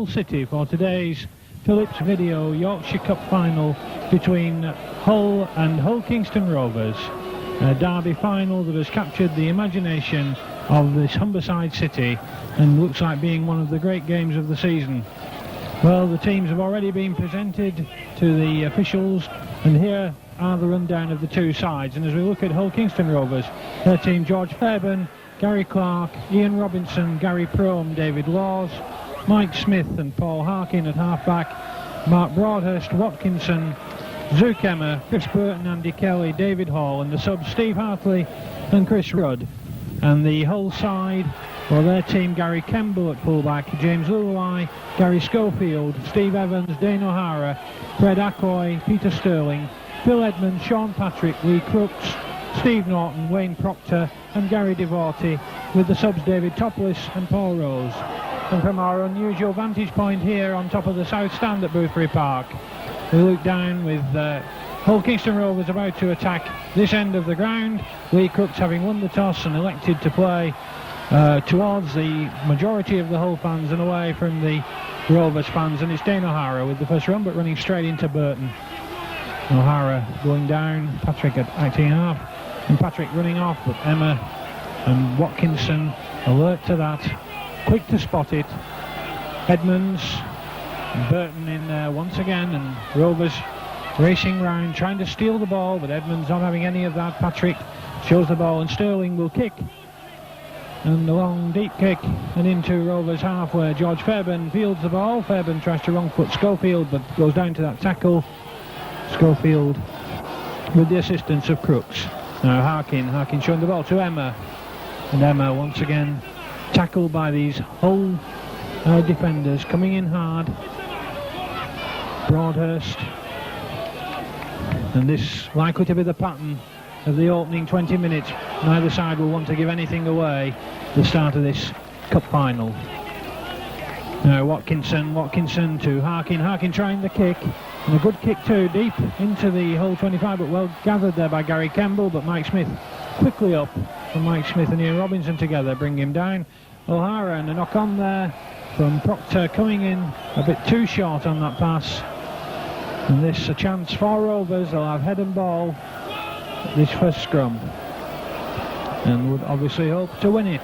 Hull City for today's Philips Video Yorkshire Cup final between Hull and Hull Kingston Rovers. A derby final that has captured the imagination of this Humberside city and looks like being one of the great games of the season. Well, the teams have already been presented to the officials, and here are the rundown of the two sides. And as we look at Hull Kingston Rovers, their team: George Fairbairn, Gary Clark, Ian Robinson, Gary Prome, David Laws, Mike Smith and Paul Harkin at half-back, Mark Broadhurst, Watkinson, Zook Emma, Chris Burton, Andy Kelly, David Hall, and the subs Steve Hartley and Chris Rudd. And the Hull side, well, their team: Gary Kemble at fullback, James Lulai, Gary Schofield, Steve Evans, Dane O'Hara, Fred Accoy, Peter Sterling, Phil Edmonds, Sean Patrick, Lee Crooks, Steve Norton, Wayne Proctor and Gary Devorty, with the subs David Topless and Paul Rose. And from our unusual vantage point here on top of the south stand at Boothbury Park, we look down with Hull Kingston Rovers about to attack this end of the ground. Lee Crooks having won the toss and elected to play towards the majority of the Hull fans and away from the Rovers fans, and it's Dane O'Hara with the first run, but running straight into Burton. O'Hara going down, Patrick at acting half, and Patrick running off, but Emma and Watkinson alert to that, quick to spot it. Edmonds, Burton in there once again, and Rovers racing round, trying to steal the ball, but Edmonds not having any of that. Patrick shows the ball, and Sterling will kick, and a long deep kick and into Rovers half, where George Fairbairn fields the ball. Fairbairn tries to wrong foot Schofield, but goes down to that tackle. Schofield with the assistance of Crooks. Now Harkin showing the ball to Emma, and Emma once again tackled by these Hull defenders coming in hard. Broadhurst, and this likely to be the pattern of the opening 20 minutes. Neither side will want to give anything away at the start of this cup final. Now Watkinson to Harkin trying the kick, and a good kick too, deep into the Hull 25, but well gathered there by Gary Kemble, but Mike Smith quickly up, and Mike Smith and Ian Robinson together bring him down. O'Hara, and a knock on there from Proctor, coming in a bit too short on that pass, and this a chance for Rovers. They'll have head and ball this first scrum and would obviously hope to win it.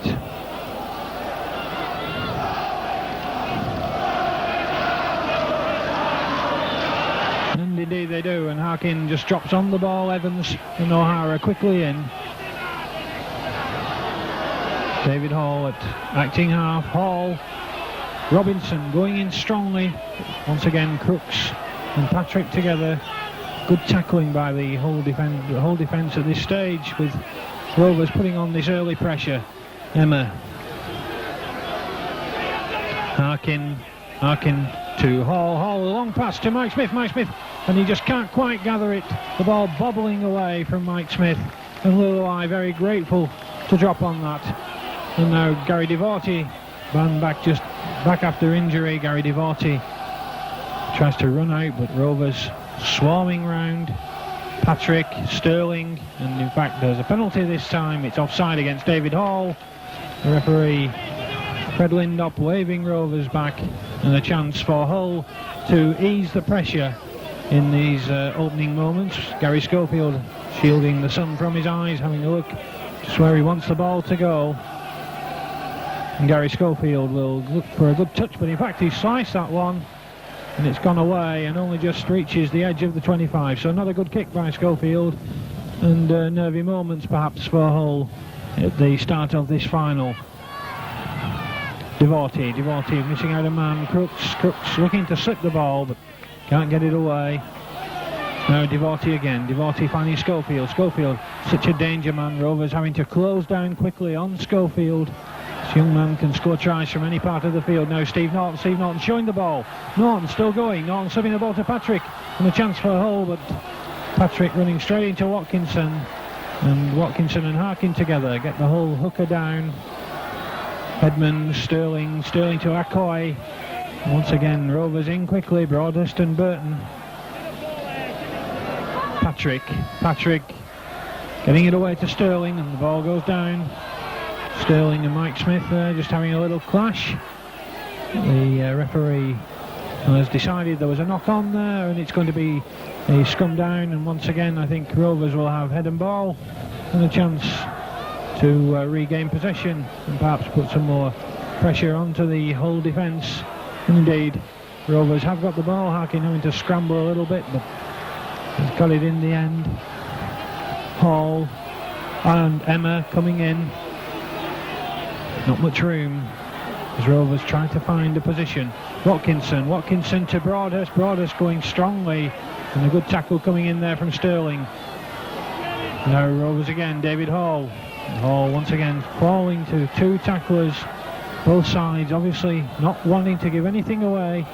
And indeed they do, and Harkin just drops on the ball. Evans and O'Hara quickly in. David Hall at acting half. Hall, Robinson going in strongly. Once again Crooks and Patrick together. Good tackling by the Hull defence at this stage, with Rovers putting on this early pressure. Emma, Harkin to Hall, a long pass to Mike Smith, and he just can't quite gather it. The ball bobbling away from Mike Smith, and Lulai very grateful to drop on that. And now Gary Devorty, back after injury. Gary Devorty tries to run out, but Rovers swarming round. Patrick, Sterling, and in fact there's a penalty this time. It's offside against David Hall. The referee Fred Lindop waving Rovers back, and a chance for Hull to ease the pressure in these opening moments. Gary Schofield shielding the sun from his eyes, having a look just where he wants the ball to go. And Gary Schofield will look for a good touch, but in fact he sliced that one, and it's gone away and only just reaches the edge of the 25. So another good kick by Schofield, and nervy moments perhaps for Hull at the start of this final. Devorty missing out a man. Crooks looking to slip the ball, but can't get it away. Now Devorty again. Devorty finding Schofield. Such a danger man. Rovers having to close down quickly on Schofield. This young man can score tries from any part of the field. Now Steve Norton showing the ball. Norton still going. Norton serving the ball to Patrick, and a chance for Hull, but Patrick running straight into Watkinson, and Watkinson and Harkin together get the Hull hooker down. Edmonds, Sterling to Accoy. Once again Rovers in quickly. Broadhurst and Burton. Patrick getting it away to Sterling, and the ball goes down. Sterling and Mike Smith there just having a little clash. The referee has decided there was a knock on there, and it's going to be a scrum down, and once again I think Rovers will have head and ball and a chance to regain possession and perhaps put some more pressure onto the Hull defence. And indeed, Rovers have got the ball. Harkin having to scramble a little bit, but he's got it in the end. Hall and Emma coming in. Not much room as Rovers trying to find a position. Watkinson to Broadhurst going strongly, and a good tackle coming in there from Sterling. Now Rovers again, David Hall. Hall once again falling to two tacklers, both sides obviously not wanting to give anything away.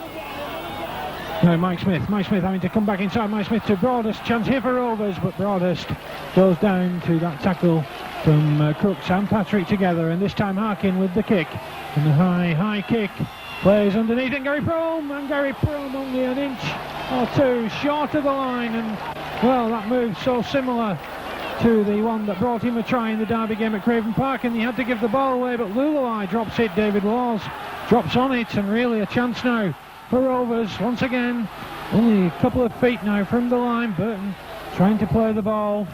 Now Mike Smith having to come back inside. Mike Smith to Broadhurst, chance here for Rovers, but Broadhurst goes down to that tackle from Crooks and Patrick together, and this time Harkin with the kick, and the high kick plays underneath, and Gary Prome only an inch or two short of the line, and well, that move so similar to the one that brought him a try in the Derby game at Craven Park, and he had to give the ball away, but Lulawai drops it. David Laws drops on it, and really a chance now for Rovers once again. Only a couple of feet now from the line. Burton trying to play the ball.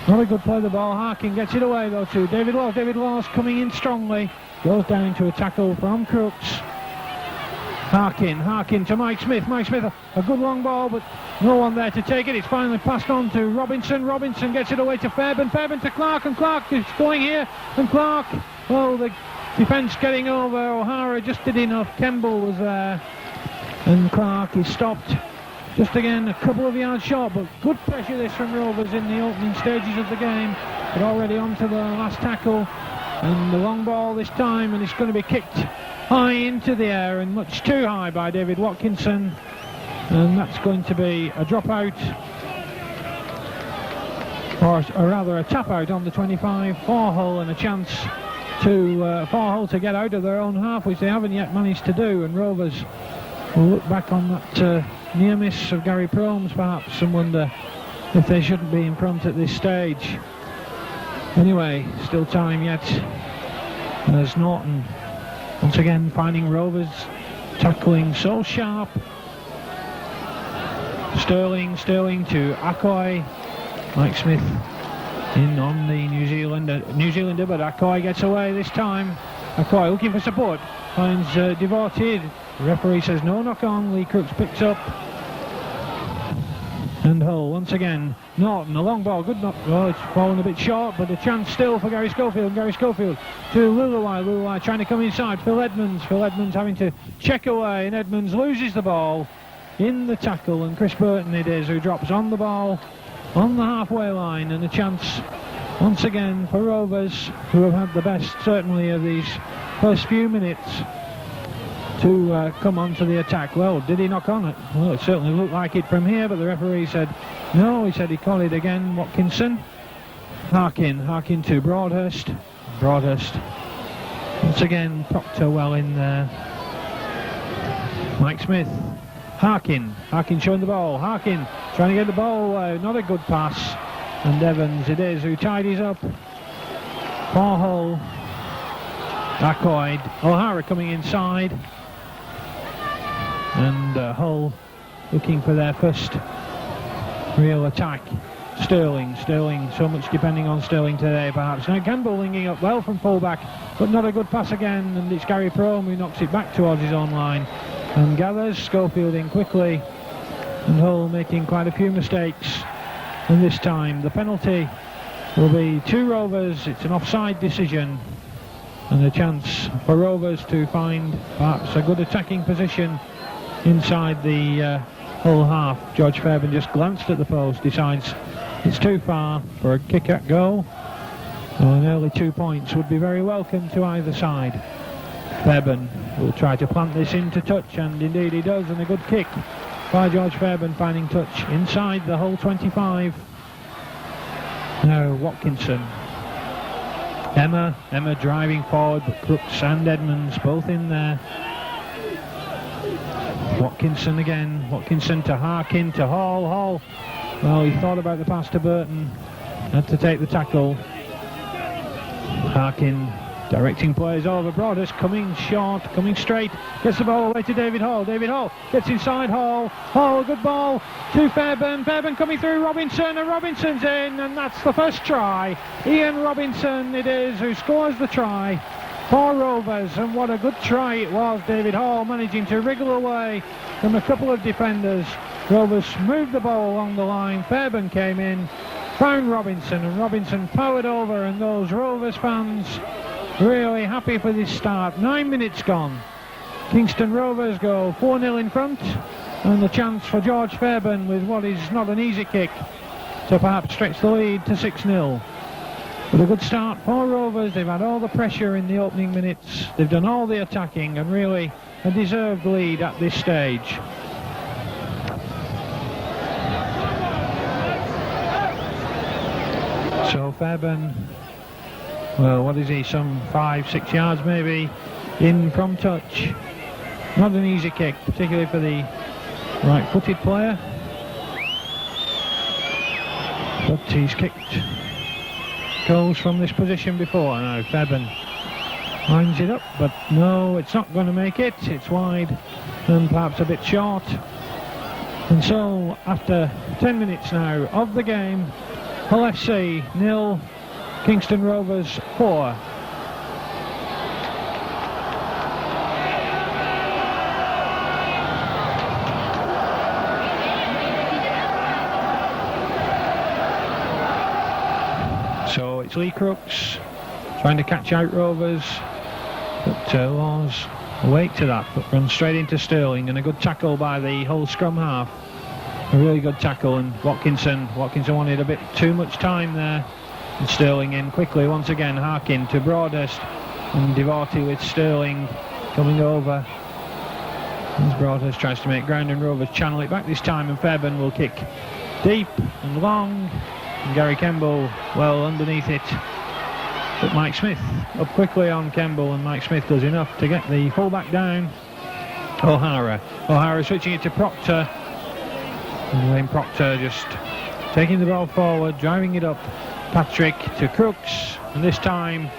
Not a good play of the ball. Harkin gets it away though to David Laws. David Laws coming in strongly. Goes down to a tackle from Crooks. Harkin to Mike Smith. Mike Smith, a good long ball, but no one there to take it. It's finally passed on to Robinson. Robinson gets it away to Fairbairn. Fairbairn to Clark, and Clark is going here. And Clark, well, the defence getting over. O'Hara just did enough. Kemble was there. And Clark is stopped just again a couple of yards short, but good pressure this from Rovers in the opening stages of the game. But already on to the last tackle. And the long ball this time, and it's going to be kicked high into the air, and much too high by David Watkinson, and that's going to be a dropout, or rather a tap out on the 25 for Hull, and a chance to for Hull to get out of their own half, which they haven't yet managed to do. And Rovers will look back on that near miss of Gary Promes perhaps and wonder if they shouldn't be in front at this stage. Anyway, still time yet, as Norton once again finding Rovers tackling so sharp. Sterling to Akoy. Mike Smith in on the New Zealander, but Akoy gets away this time. Akoy looking for support, finds Devoted. The referee says no knock on. Lee Crooks picks up. And Hull once again. Norton, a long ball, good knock. Oh, it's fallen a bit short, but a chance still for Gary Schofield. Gary Schofield to Lulawai. Lulawai trying to come inside. Phil Edmonds having to check away, and Edmonds loses the ball in the tackle, and Chris Burton it is who drops on the ball on the halfway line, and a chance once again for Rovers, who have had the best certainly of these first few minutes, to come on to the attack. Well, did he knock on it? Well, it certainly looked like it from here, but the referee said no. He said he called it again. Watkinson. Harkin to Broadhurst. Broadhurst once again. Proctor well in there. Mike Smith. Harkin showing the ball. Harkin trying to get the ball away. Not a good pass. And Evans it is who tidies up for Hull. Akoy. O'Hara coming inside. And Hull looking for their first real attack. Sterling, so much depending on Sterling today perhaps. Now Campbell linking up well from fullback, but not a good pass again, and it's Gary Prome who knocks it back towards his own line and gathers. Schofield in quickly, and Hull making quite a few mistakes, and this time the penalty will be to Rovers. It's an offside decision, and a chance for Rovers to find perhaps a good attacking position inside the Hull half. George Fairbairn just glanced at the post, decides it's too far for a kick at goal. So an early 2 points would be very welcome to either side. Fairbairn will try to plant this into touch, and indeed he does, and a good kick by George Fairbairn finding touch inside the Hull 25. Now Watkinson. Emma driving forward, but Crooks and Edmonds both in there. Watkinson again. Watkinson to Harkin to Hall. Well, he thought about the pass to Burton. Had to take the tackle. Harkin Directing players over. Broadhurst coming short, coming straight. Gets the ball away to David Hall. David Hall gets inside Hall. Hall, good ball to Fairbairn. Fairbairn coming through Robinson, and Robinson's in, and that's the first try. Ian Robinson it is who scores the try for Rovers, and what a good try it was. David Hall managing to wriggle away from a couple of defenders. Rovers moved the ball along the line. Fairbairn came in, found Robinson, and Robinson powered over, and those Rovers fans really happy for this start. 9 minutes gone. Kingston Rovers go 4-0 in front, and the chance for George Fairbairn with what is not an easy kick to perhaps stretch the lead to 6-0. But a good start for Rovers. They've had all the pressure in the opening minutes. They've done all the attacking, and really a deserved lead at this stage. So Fairbairn, well, what is he, some 5-6 yards maybe in from touch. Not an easy kick, particularly for the right-footed player, but he's kicked goals from this position before. Now Fairbairn lines it up, but no, it's not going to make it. It's wide and perhaps a bit short. And so after 10 minutes now of the game, Hull FC 0, Kingston Rovers 4. So it's Lee Crooks trying to catch out Rovers, but Laws awake to that, but runs straight into Sterling, and a good tackle by the Hull scrum half. A really good tackle, and Watkinson wanted a bit too much time there, and Sterling in quickly once again. Harkin to Broadhurst, and Devorty with Sterling coming over as Broadhurst tries to make ground, and Rovers channel it back this time, and Fairbairn will kick deep and long, and Gary Kemble well underneath it, but Mike Smith up quickly on Kemble, and Mike Smith does enough to get the fullback down. O'Hara switching it to Proctor, and Wayne Proctor just taking the ball forward, driving it up. Patrick to Crooks, and this time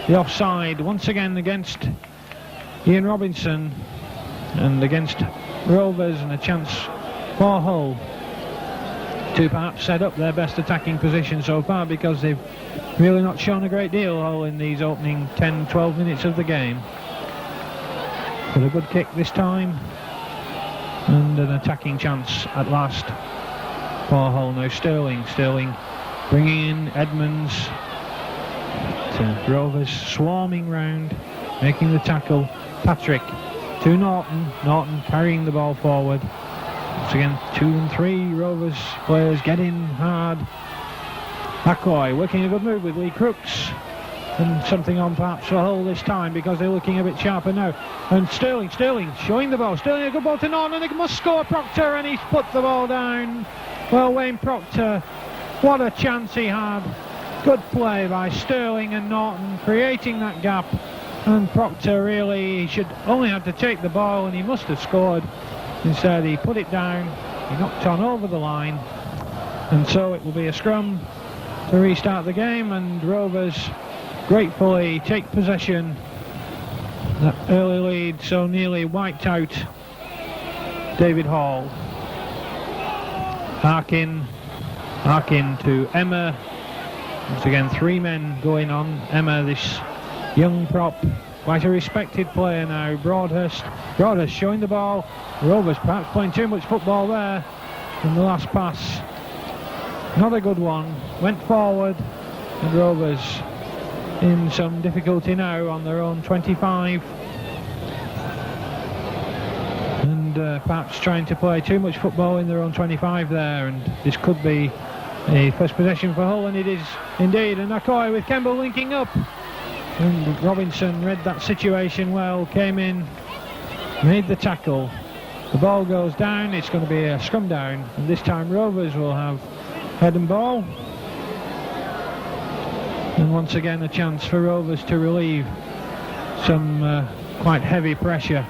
the offside once again against Ian Robinson and against Rovers, and a chance for Hull to perhaps set up their best attacking position so far, because they've really not shown a great deal, Hull, in these opening 10-12 minutes of the game. But a good kick this time, and an attacking chance at last for Hull. Now Sterling bringing in Edmonds, to Rovers swarming round, making the tackle. Patrick to Norton carrying the ball forward. Once again 2 and 3 Rovers players get in hard. McCoy working a good move with Lee Crooks, and something on perhaps for Hull this time, because they're looking a bit sharper now. And Sterling showing the ball. Sterling, a good ball to Norton, and they must score. Proctor, and he's put the ball down. Well, Wayne Proctor, what a chance he had. Good play by Sterling and Norton, creating that gap. And Proctor really, he should only have to take the ball, and he must have scored. Instead he put it down, he knocked on over the line, and so it will be a scrum to restart the game, and Rovers gratefully take possession. That early lead so nearly wiped out David Hall. Harkin to Emma. Once again 3 men going on. Emma, this young prop, quite a respected player now. Broadhurst showing the ball. Rovers perhaps playing too much football there, and the last pass, not a good one, went forward, and Rovers in some difficulty now on their own 25, and perhaps trying to play too much football in their own 25 there, and this could be a first possession for Hull, and it is indeed. And McCoy with Kemble linking up, and Robinson read that situation well, came in, made the tackle. The ball goes down, it's going to be a scrum down, and this time Rovers will have head and ball. And once again a chance for Rovers to relieve some quite heavy pressure.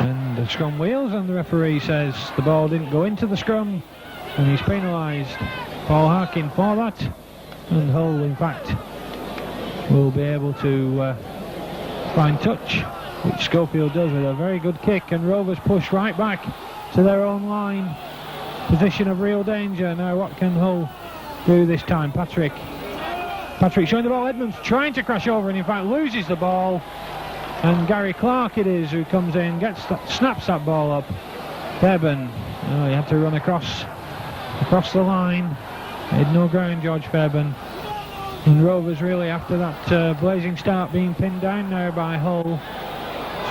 And the scrum wheels, and the referee says the ball didn't go into the scrum, and he's penalised Paul Harkin for that. and Hull in fact will be able to find touch, which Schofield does with a very good kick, and Rovers push right back to their own line. Position of real danger. Now what can Hull do this time? Patrick showing the ball. Edmonds trying to crash over and in fact loses the ball, and Gary Clark it is who comes in, snaps that ball up. Fairbairn, he had to run across the line. Had no ground, George Fairbairn. And Rovers really, after that blazing start, being pinned down now by Hull,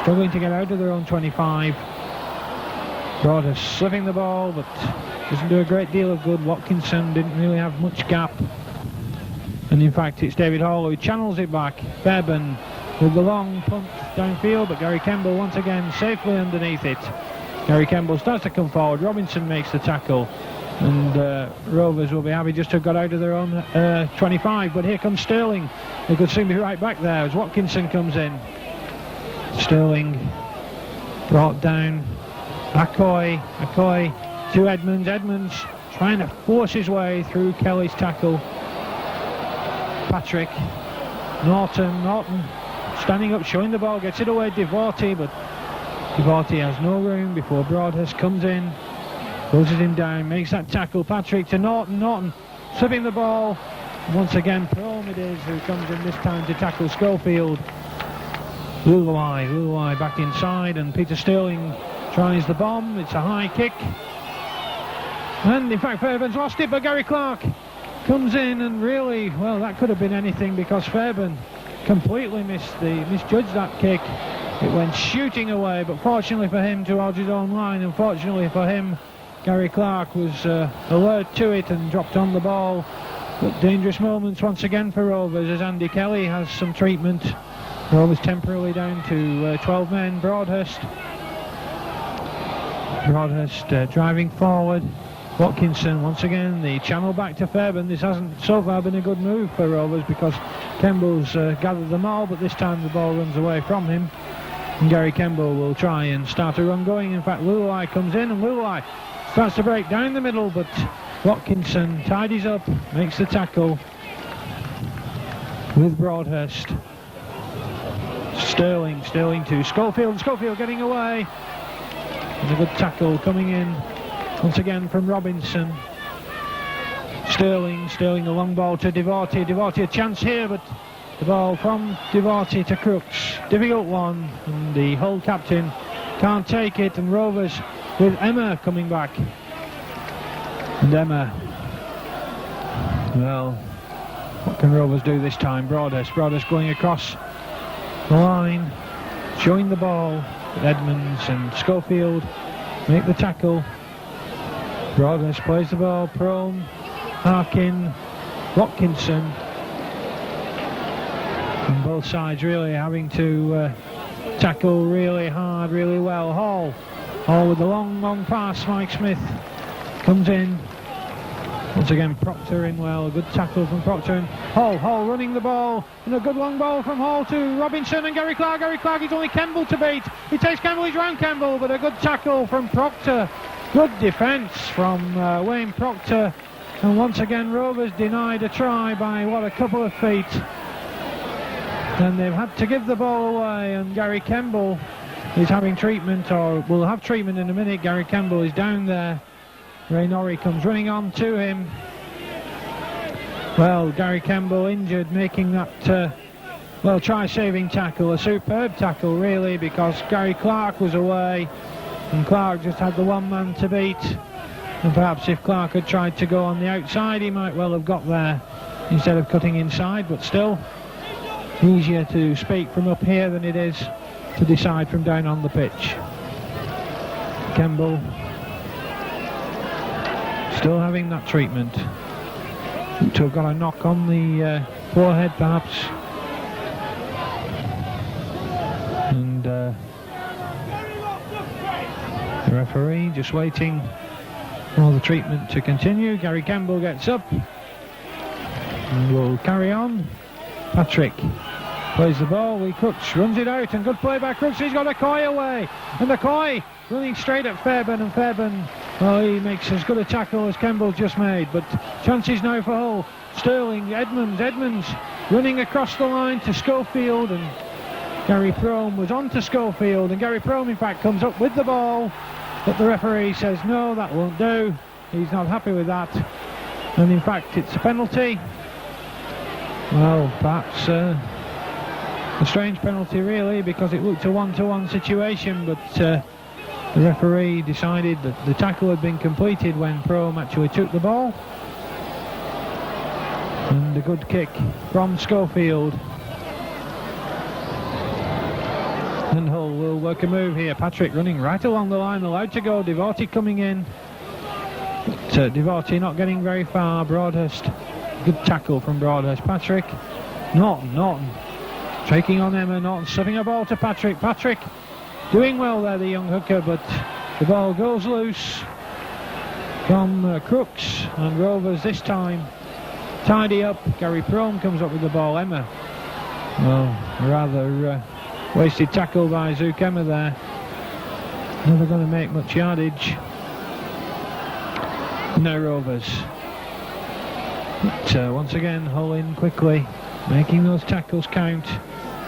struggling to get out of their own 25. Broadhurst slipping the ball, but doesn't do a great deal of good. Watkinson didn't really have much gap, and in fact it's David Hall who channels it back. Fairbairn with the long punt downfield, but Gary Kemble once again safely underneath it. Gary Kemble starts to come forward. Robinson makes the tackle, and Rovers will be happy just to have got out of their own 25. But here comes Sterling. They could soon be right back there as Watkinson comes in. Sterling brought down. Acoy to Edmonds. Edmonds trying to force his way through Kelly's tackle. Patrick, Norton standing up, showing the ball, gets it away. Devorty, but Devorty has no room before Broadhurst comes in, closes him down, makes that tackle. Patrick to Norton slipping the ball. Once again, Prome it is who comes in this time to tackle Schofield. Luluai back inside, and Peter Sterling tries the bomb. It's a high kick, and in fact Fairbairn's lost it, but Gary Clark comes in, and really, well, that could have been anything because Fairbairn completely misjudged that kick. It went shooting away, but fortunately for him towards his own line, and fortunately for him Gary Clark was alert to it and dropped on the ball. But dangerous moments once again for Rovers as Andy Kelly has some treatment. Rovers temporarily down to 12 men. Broadhurst driving forward. Watkinson once again, the channel back to Fairbairn. This hasn't so far been a good move for Rovers because Kemble's gathered them all, but this time the ball runs away from him, and Gary Kemble will try and start a run going. In fact, Luluai comes in, and Luluai starts to break down the middle, but Watkinson tidies up, makes the tackle with Broadhurst. Sterling to Schofield getting away. And a good tackle coming in once again from Robinson. Sterling, the long ball to Devorty a chance here, but the ball from Devorty to Crooks, difficult one, and the Hull captain can't take it, and Rovers with Emma coming back. And Emma, well, what can Rovers do this time? Broadhurst going across the line, showing the ball. Edmonds and Schofield make the tackle. Broadhurst plays the ball, Prone, Harkin, Watkinson, and both sides really having to tackle really hard, really well. Hall with the long pass. Mike Smith comes in. Once again, Proctor in well. A good tackle from Proctor, and Hall running the ball, and a good long ball from Hall to Robinson and Gary Clark. Gary Clark is only Kemble to beat. He takes Kemble, he's round Kemble, but a good tackle from Proctor. Good defence from Wayne Proctor, and once again Rovers denied a try by a couple of feet, and they've had to give the ball away, and Gary Kemble is having treatment, or will have treatment in a minute. Gary Kemble is down there. Ray Norrie comes running on to him. Well, Gary Kemble injured, making that try-saving tackle, a superb tackle really, because Gary Clark was away and Clark just had the one man to beat, and perhaps if Clark had tried to go on the outside he might well have got there instead of cutting inside, but still easier to speak from up here than it is to decide from down on the pitch. Kemble still having that treatment. To have got a knock on the forehead perhaps. And the referee just waiting for the treatment to continue. Gary Kemble gets up and will carry on. Patrick plays the ball. Lee Crooks runs it out, and good play by Crooks. He's got Acoy away, and Acoy running straight at Fairbairn, and Fairbairn, well, he makes as good a tackle as Kemble's just made, but chances now for Hull. Sterling, Edmonds running across the line to Schofield, and Gary Prome was on to Schofield, and Gary Prome in fact comes up with the ball, but the referee says no, that won't do. He's not happy with that, and in fact it's a penalty. Well, perhaps a strange penalty really, because it looked a 1-to-1 situation, but the referee decided that the tackle had been completed when Prome actually took the ball. And a good kick from Schofield. And Hull will work a move here. Patrick running right along the line, allowed to go. Devorty coming in. But Devorty not getting very far. Broadhurst, good tackle from Broadhurst. Patrick, Norton. Taking on Emma, Norton subbing a ball to Patrick. Patrick doing well there, the young hooker, but the ball goes loose from Crooks, and Rovers this time tidy up. Gary Prome comes up with the ball. Emma, well, rather wasted tackle by Zook Emma there. Never going to make much yardage. No Rovers. But once again, Hull in quickly, making those tackles count,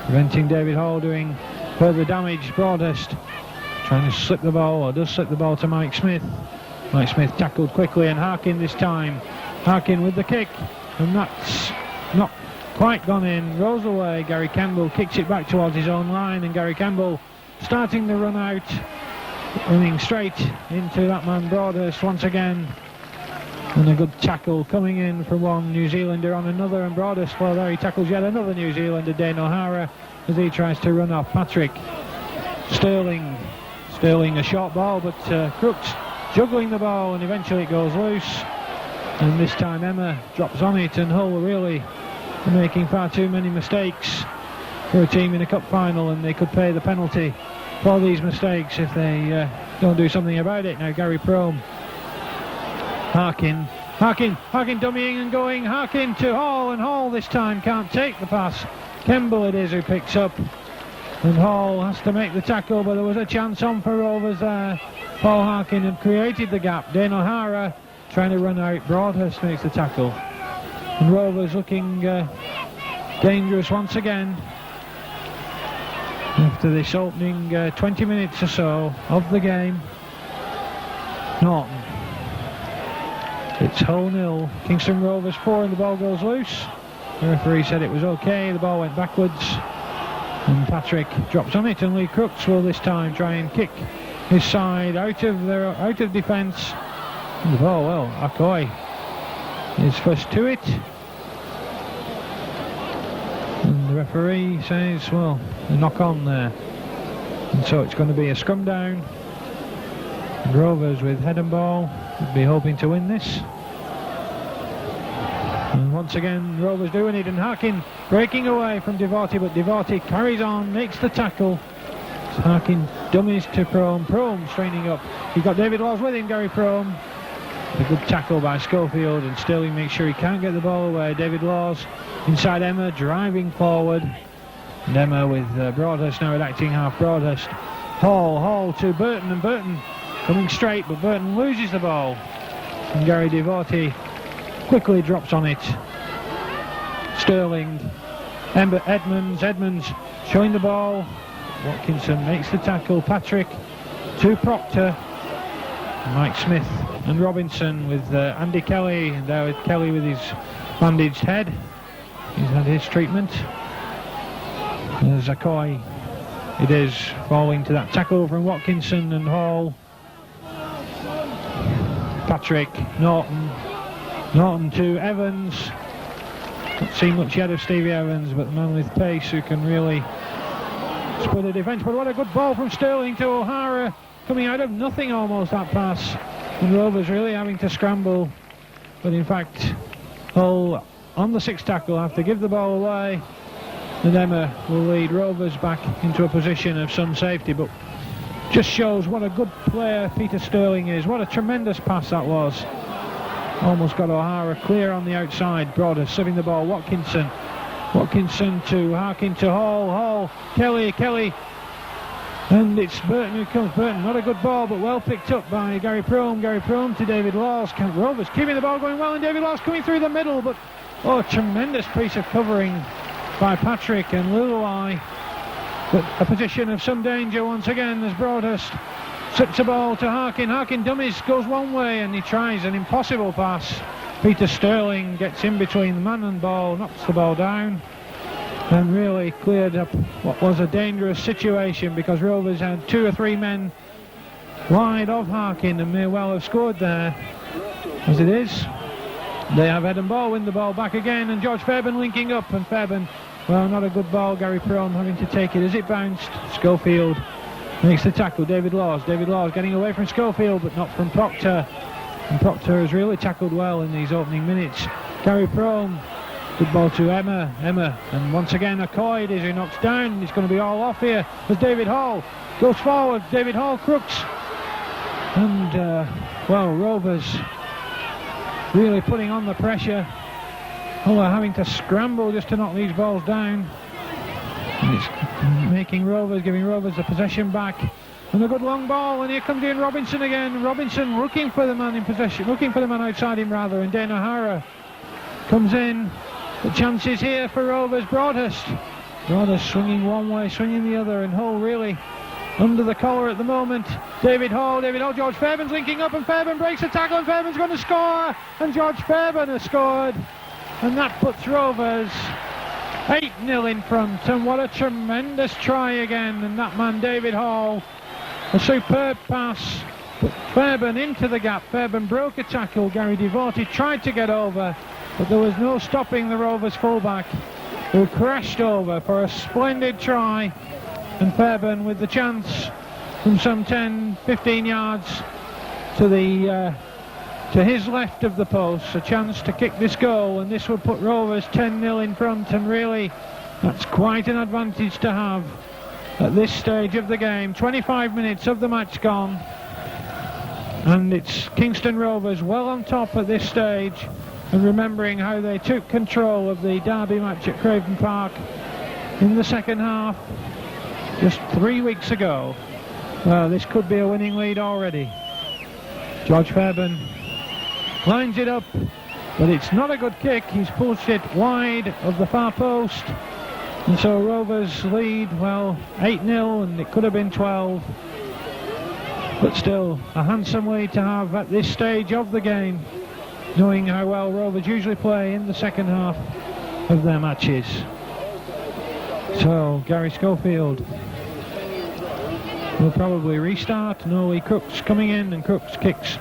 preventing David Hall doing further damage. Broadhurst trying to slip the ball, or does slip the ball to Mike Smith. Mike Smith tackled quickly, and Harkin this time. Harkin with the kick, and that's not quite gone in. Rolls away. Gary Campbell kicks it back towards his own line, and Gary Campbell starting the run out, running straight into that man Broadhurst once again. And a good tackle coming in from one New Zealander on another, and Broadhurst, well, there he tackles yet another New Zealander, Dane O'Hara, as he tries to run off Patrick. Sterling a short ball, but Crooks juggling the ball, and eventually it goes loose. And this time Emma drops on it, and Hull really are making far too many mistakes for a team in a cup final, and they could pay the penalty for these mistakes if they don't do something about it. Now Gary Prome. Harkin dummying and going. Harkin to Hall, and Hall this time can't take the pass. Kemble it is who picks up, and Hall has to make the tackle, but there was a chance on for Rovers there. Paul Harkin had created the gap. Dane O'Hara trying to run out. Broadhurst makes the tackle, and Rovers looking dangerous once again after this opening 20 minutes or so of the game. Norton. It's Hull 0, Kingston Rovers 4, and the ball goes loose. The referee said it was okay, the ball went backwards, and Patrick drops on it, and Lee Crooks will this time try and kick his side out of defence. And the ball, well, Akoy is first to it, and the referee says, well, a knock on there, and so it's going to be a scrum down. And Rovers with head and ball would be hoping to win this. And once again Rovers doing it, and Harkin breaking away from Devorty, but Devorty carries on, makes the tackle. So Harkin dummies to Prome straining up. He got David Laws with him, Gary Prome. A good tackle by Schofield, and Sterling makes sure he can't get the ball away. David Laws inside Emma, driving forward, and Emma with Broadhurst now acting half Broadhurst. Hall to Burton, and Burton coming straight, but Burton loses the ball, and Gary Devorty quickly drops on it. Sterling, Edmonds showing the ball. Watkinson makes the tackle. Patrick to Proctor. Mike Smith and Robinson with Andy Kelly, and there with Kelly with his bandaged head. He's had his treatment. There's Akoy. It is falling to that tackle from Watkinson and Hall. Patrick, Norton to Evans. Not seen much yet of Stevie Evans, but the man with pace who can really split the defence. But what a good ball from Sterling to O'Hara, coming out of nothing almost, that pass. And Rovers really having to scramble. But in fact, Hull on the sixth tackle have to give the ball away, and Emma will lead Rovers back into a position of some safety. But just shows what a good player Peter Sterling is. What a tremendous pass that was. Almost got O'Hara clear on the outside. Broadhurst serving the ball. Watkinson to Harkin to Hall, Kelly, and it's Burton who comes. Burton, not a good ball, but well picked up by Gary Prome. Gary Prome to David Laws. Rovers keeping the ball going well, and David Laws coming through the middle, but Oh, tremendous piece of covering by Patrick, and Lulai. But a position of some danger once again as Broadhurst slips the ball to Harkin. Harkin dummies, goes one way, and he tries an impossible pass. Peter Sterling gets in between the man and ball, knocks the ball down, and really cleared up what was a dangerous situation, because Rovers had 2 or 3 men wide of Harkin and may well have scored there. As it is, they have Eden Ball win the ball back again, and George Fairbairn linking up, and Fairbairn, well, not a good ball. Gary Prome having to take it as it bounced. Schofield makes the tackle. David Laws getting away from Schofield, but not from Proctor, and Proctor has really tackled well in these opening minutes. Gary Prome, good ball to Emma, and once again Accoyd is who knocks down. It's going to be all off here as David Hall goes forward. David Hall crooks, and well, Rovers really putting on the pressure. Hull are having to scramble just to knock these balls down, and it's making Rovers, giving Rovers the possession back, and a good long ball, and here comes Ian Robinson again. Robinson looking for the man in possession, looking for the man outside him rather, and Dane O'Hara comes in. The chance is here for Rovers. Broadhurst swinging one way, swinging the other, and Hull really under the collar at the moment. David Hall, George Fairbairn's linking up, and Fairbairn breaks the tackle, and Fairbairn's going to score, and George Fairbairn has scored, and that puts Rovers 8-0 in front. And what a tremendous try again, and that man David Hall, a superb pass, put Fairbairn into the gap. Fairbairn broke a tackle. Gary Devotie tried to get over, but there was no stopping the Rovers fullback, who crashed over for a splendid try. And Fairbairn with the chance from some 10-15 yards to the to his left of the post, a chance to kick this goal, and this would put Rovers 10-0 in front, and really that's quite an advantage to have at this stage of the game. 25 minutes of the match gone, and it's Kingston Rovers well on top at this stage, and remembering how they took control of the derby match at Craven Park in the second half just 3 weeks ago. Well, this could be a winning lead already. George Fairbairn lines it up, but it's not a good kick. He's pushed it wide of the far post, and so Rovers lead, well, 8-0, and it could have been 12, but still a handsome lead to have at this stage of the game, knowing how well Rovers usually play in the second half of their matches. So Gary Schofield will probably restart. Noe Crooks coming in, and Crooks kicks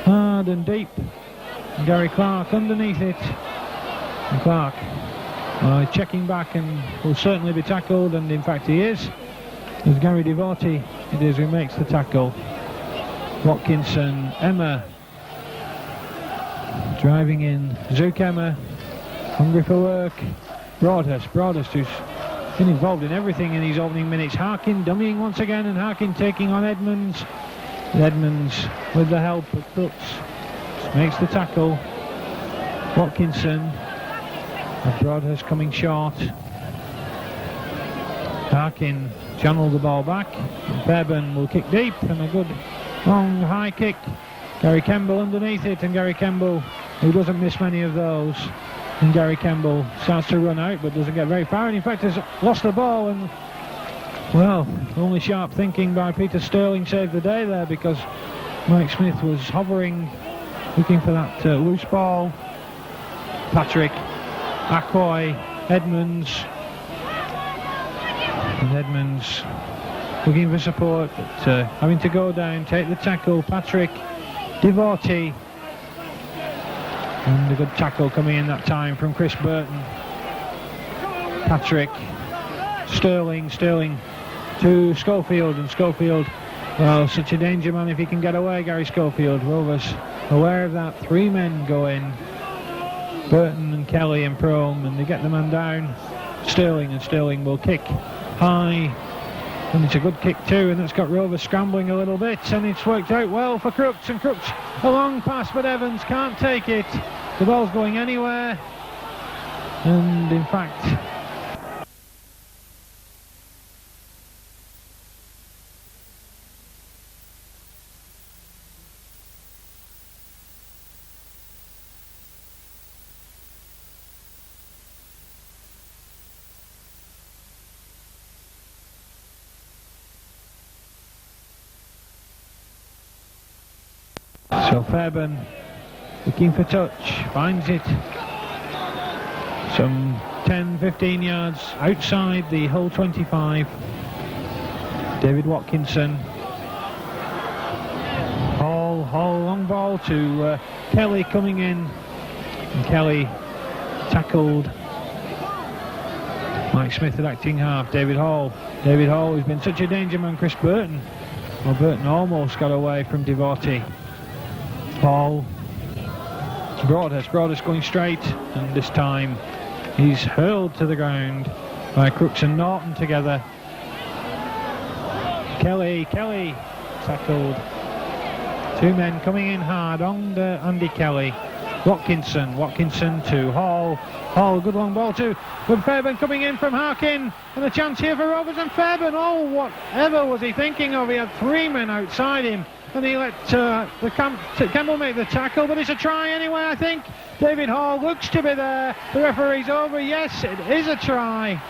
hard and deep, and Gary Clark underneath it, and Clark checking back and will certainly be tackled, and in fact he is, as Gary Devotie it is who makes the tackle. Watkinson, Emma driving in, Zook Emma hungry for work. Broadhurst who's been involved in everything in these opening minutes. Harkin dummying once again, and Harkin taking on Edmonds. Edmonds with the help of Crooks makes the tackle. Watkinson, and Broadhurst coming short. Harkin channeled the ball back, and Fairbairn will kick deep, and a good long high kick. Gary Kemble underneath it, and Gary Kemble, who doesn't miss many of those, and Gary Kemble starts to run out but doesn't get very far, and in fact has lost the ball, and well, only sharp thinking by Peter Sterling saved the day there, because Mike Smith was hovering looking for that loose ball. Patrick, Accoy, Edmonds, and Edmonds looking for support, but having to go down, take the tackle. Patrick, Devotie, and a good tackle coming in that time from Chris Burton. Patrick, Sterling to Schofield, and Schofield, well, such a danger man if he can get away, Gary Schofield. Rovers aware of that, 3 men go in, Burton and Kelly and Prome, and they get the man down, Sterling, and Sterling will kick high, and it's a good kick too, and that's got Rovers scrambling a little bit, and it's worked out well for Crooks, and Crooks a long pass, but Evans can't take it. The ball's going anywhere, and in fact So Fairbairn looking for touch, finds it some 10-15 yards outside the Hull 25. David Watkinson. Hall, long ball to Kelly coming in, and Kelly tackled Mike Smith at acting half. David Hall who's been such a danger man. Chris Burton. Well, Burton almost got away from Devorty. Hall. Broadhurst going straight, and this time he's hurled to the ground by Crooks and Norton together. Kelly tackled. Two men coming in hard on Andy Kelly. Watkinson to Hall, good long ball to Fairbairn coming in from Harkin, and a chance here for Rovers. And Fairbairn, whatever was he thinking of? He had three men outside him, and he let Campbell make the tackle, but it's a try anyway, I think. David Hall looks to be there. The referee's over. Yes, it is a try.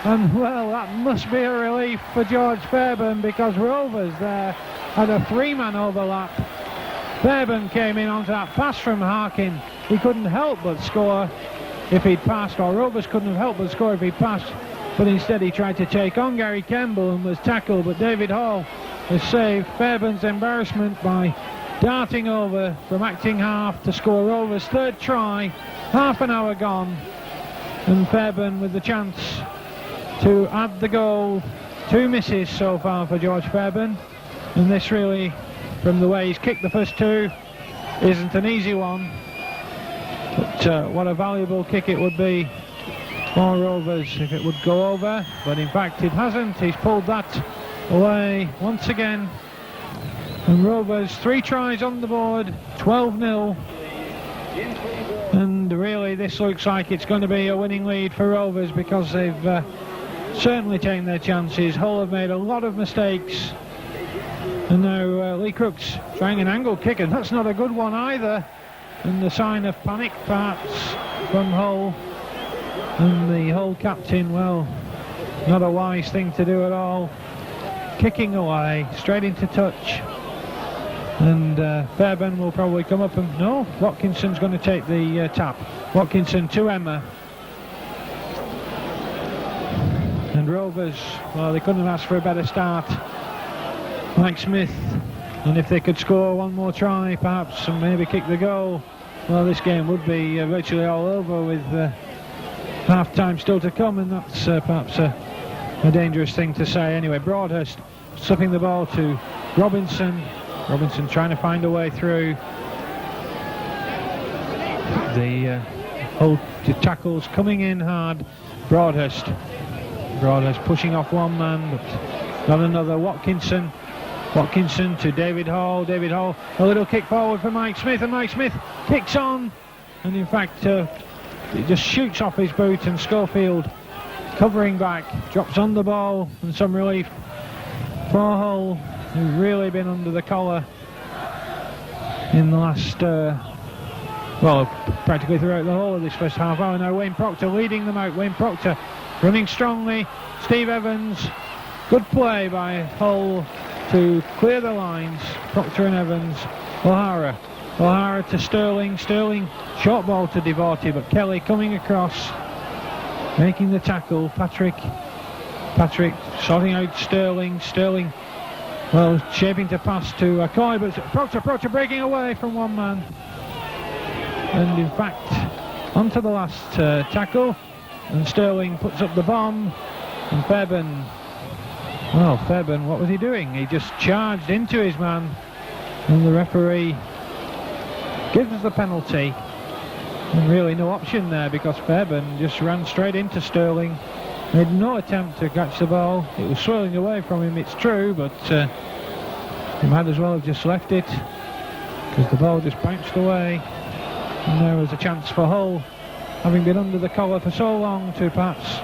And well, that must be a relief for George Fairbairn, because Rovers there had a three-man overlap. Fairbairn came in onto that pass from Harkin. He couldn't help but score if he'd passed, or Rovers couldn't have helped but score if he'd passed, but instead he tried to take on Gary Campbell and was tackled. But David Hall has saved Fairbairn's embarrassment by darting over from acting half to score Rovers' third try. Half an hour gone, and Fairbairn with the chance to add the goal. Two misses so far for George Fairbairn, and this really, from the way he's kicked the first two, isn't an easy one. But what a valuable kick it would be for Rovers if it would go over, but in fact it hasn't. He's pulled that away once again, and Rovers 3 tries on the board, 12-0. And really this looks like it's going to be a winning lead for Rovers, because they've certainly taken their chances. Hull have made a lot of mistakes, and now Lee Crooks trying an angle kick, and that's not a good one either, and the sign of panic perhaps from Hull. And the Hull captain, well, not a wise thing to do at all, kicking away straight into touch. And Fairbairn will probably come up and no, Watkinson's going to take the tap. Watkinson to Emma. And Rovers, well, they couldn't have asked for a better start. Mike Smith, and if they could score one more try perhaps and maybe kick the goal, well, this game would be virtually all over with half time still to come, and that's perhaps a dangerous thing to say. Anyway, Broadhurst slipping the ball to Robinson trying to find a way through. The Hull tackles coming in hard. Broadhurst pushing off one man, but not another. Watkinson to David Hall, a little kick forward for Mike Smith, and Mike Smith kicks on, and in fact it just shoots off his boot, and Schofield covering back, drops on the ball, and some relief for Hull, who've really been under the collar in the last well, practically throughout the whole of this first half hour. Now Wayne Proctor leading them out. Wayne Proctor running strongly. Steve Evans, good play by Hull to clear the lines. Proctor and Evans. O'Hara to Sterling, short ball to Devorty, but Kelly coming across, making the tackle. Patrick sorting out Sterling, well, shaping to pass to Coy, but Proctor breaking away from one man, and in fact onto the last tackle, and Sterling puts up the bomb, and Fairbairn, what was he doing? He just charged into his man, and the referee gives us the penalty. And really no option there, because Fairbairn just ran straight into Sterling, made no attempt to catch the ball. It was swirling away from him, it's true, but he might as well have just left it, because the ball just bounced away. And there was a chance for Hull, having been under the collar for so long, to perhaps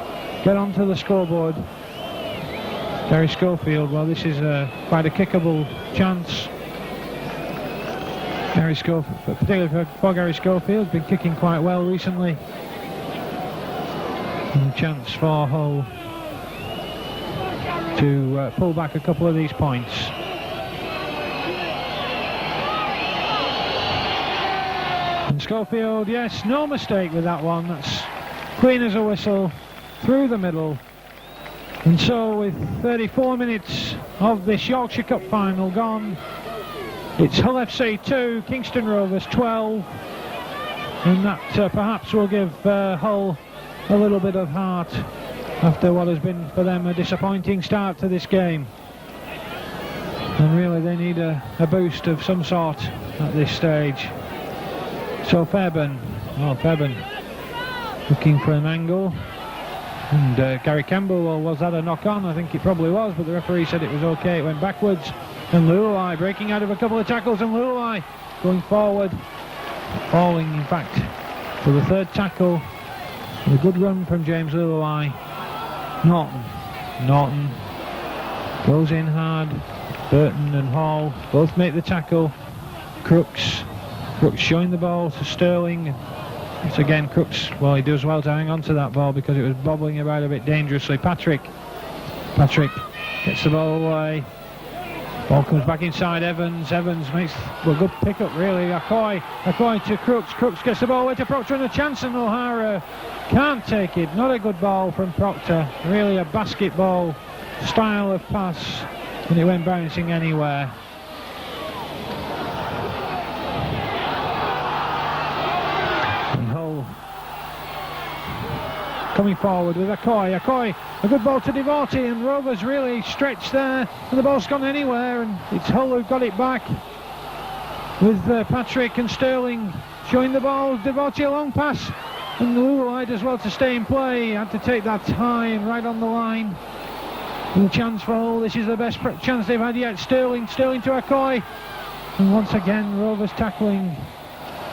get onto the scoreboard. Gary Schofield, well, this is quite a kickable chance. Gary Schofield, particularly for Gary Schofield, been kicking quite well recently. And a chance for Hull to pull back a couple of these points. And Schofield, yes, no mistake with that one. That's clean as a whistle, through the middle. And so with 34 minutes of this Yorkshire Cup final gone, it's Hull FC 2, Kingston Rovers 12. And that perhaps will give Hull a little bit of heart after what has been for them a disappointing start to this game. And really they need a boost of some sort at this stage. So Fairbairn looking for an angle. And Gary Campbell, well, was that a knock-on? I think it probably was, but the referee said it was okay. It went backwards. And Lulai breaking out of a couple of tackles, and Lulai going forward, falling in fact for the third tackle. A good run from James Lulai. Norton goes in hard. Burton and Hall both make the tackle. Crooks showing the ball to Sterling. It's again Crooks, well, he does well to hang on to that ball because it was bobbling about a bit dangerously. Patrick gets the ball away. Ball comes back inside Evans makes a good pick-up really. Akoi to Crooks gets the ball away to Proctor, and a chance, and O'Hara can't take it. Not a good ball from Proctor, really a basketball style of pass, and it went bouncing anywhere. Coming forward with Akoi, a good ball to Devorty, and Rovers really stretched there, and the ball's gone anywhere, and it's Hull who've got it back with Patrick and Sterling showing the ball. Devorty a long pass, and Lulai does well to stay in play, had to take that high and right on the line. And a chance for Hull, this is the best chance they've had yet. Sterling to Akoi, and once again Rovers tackling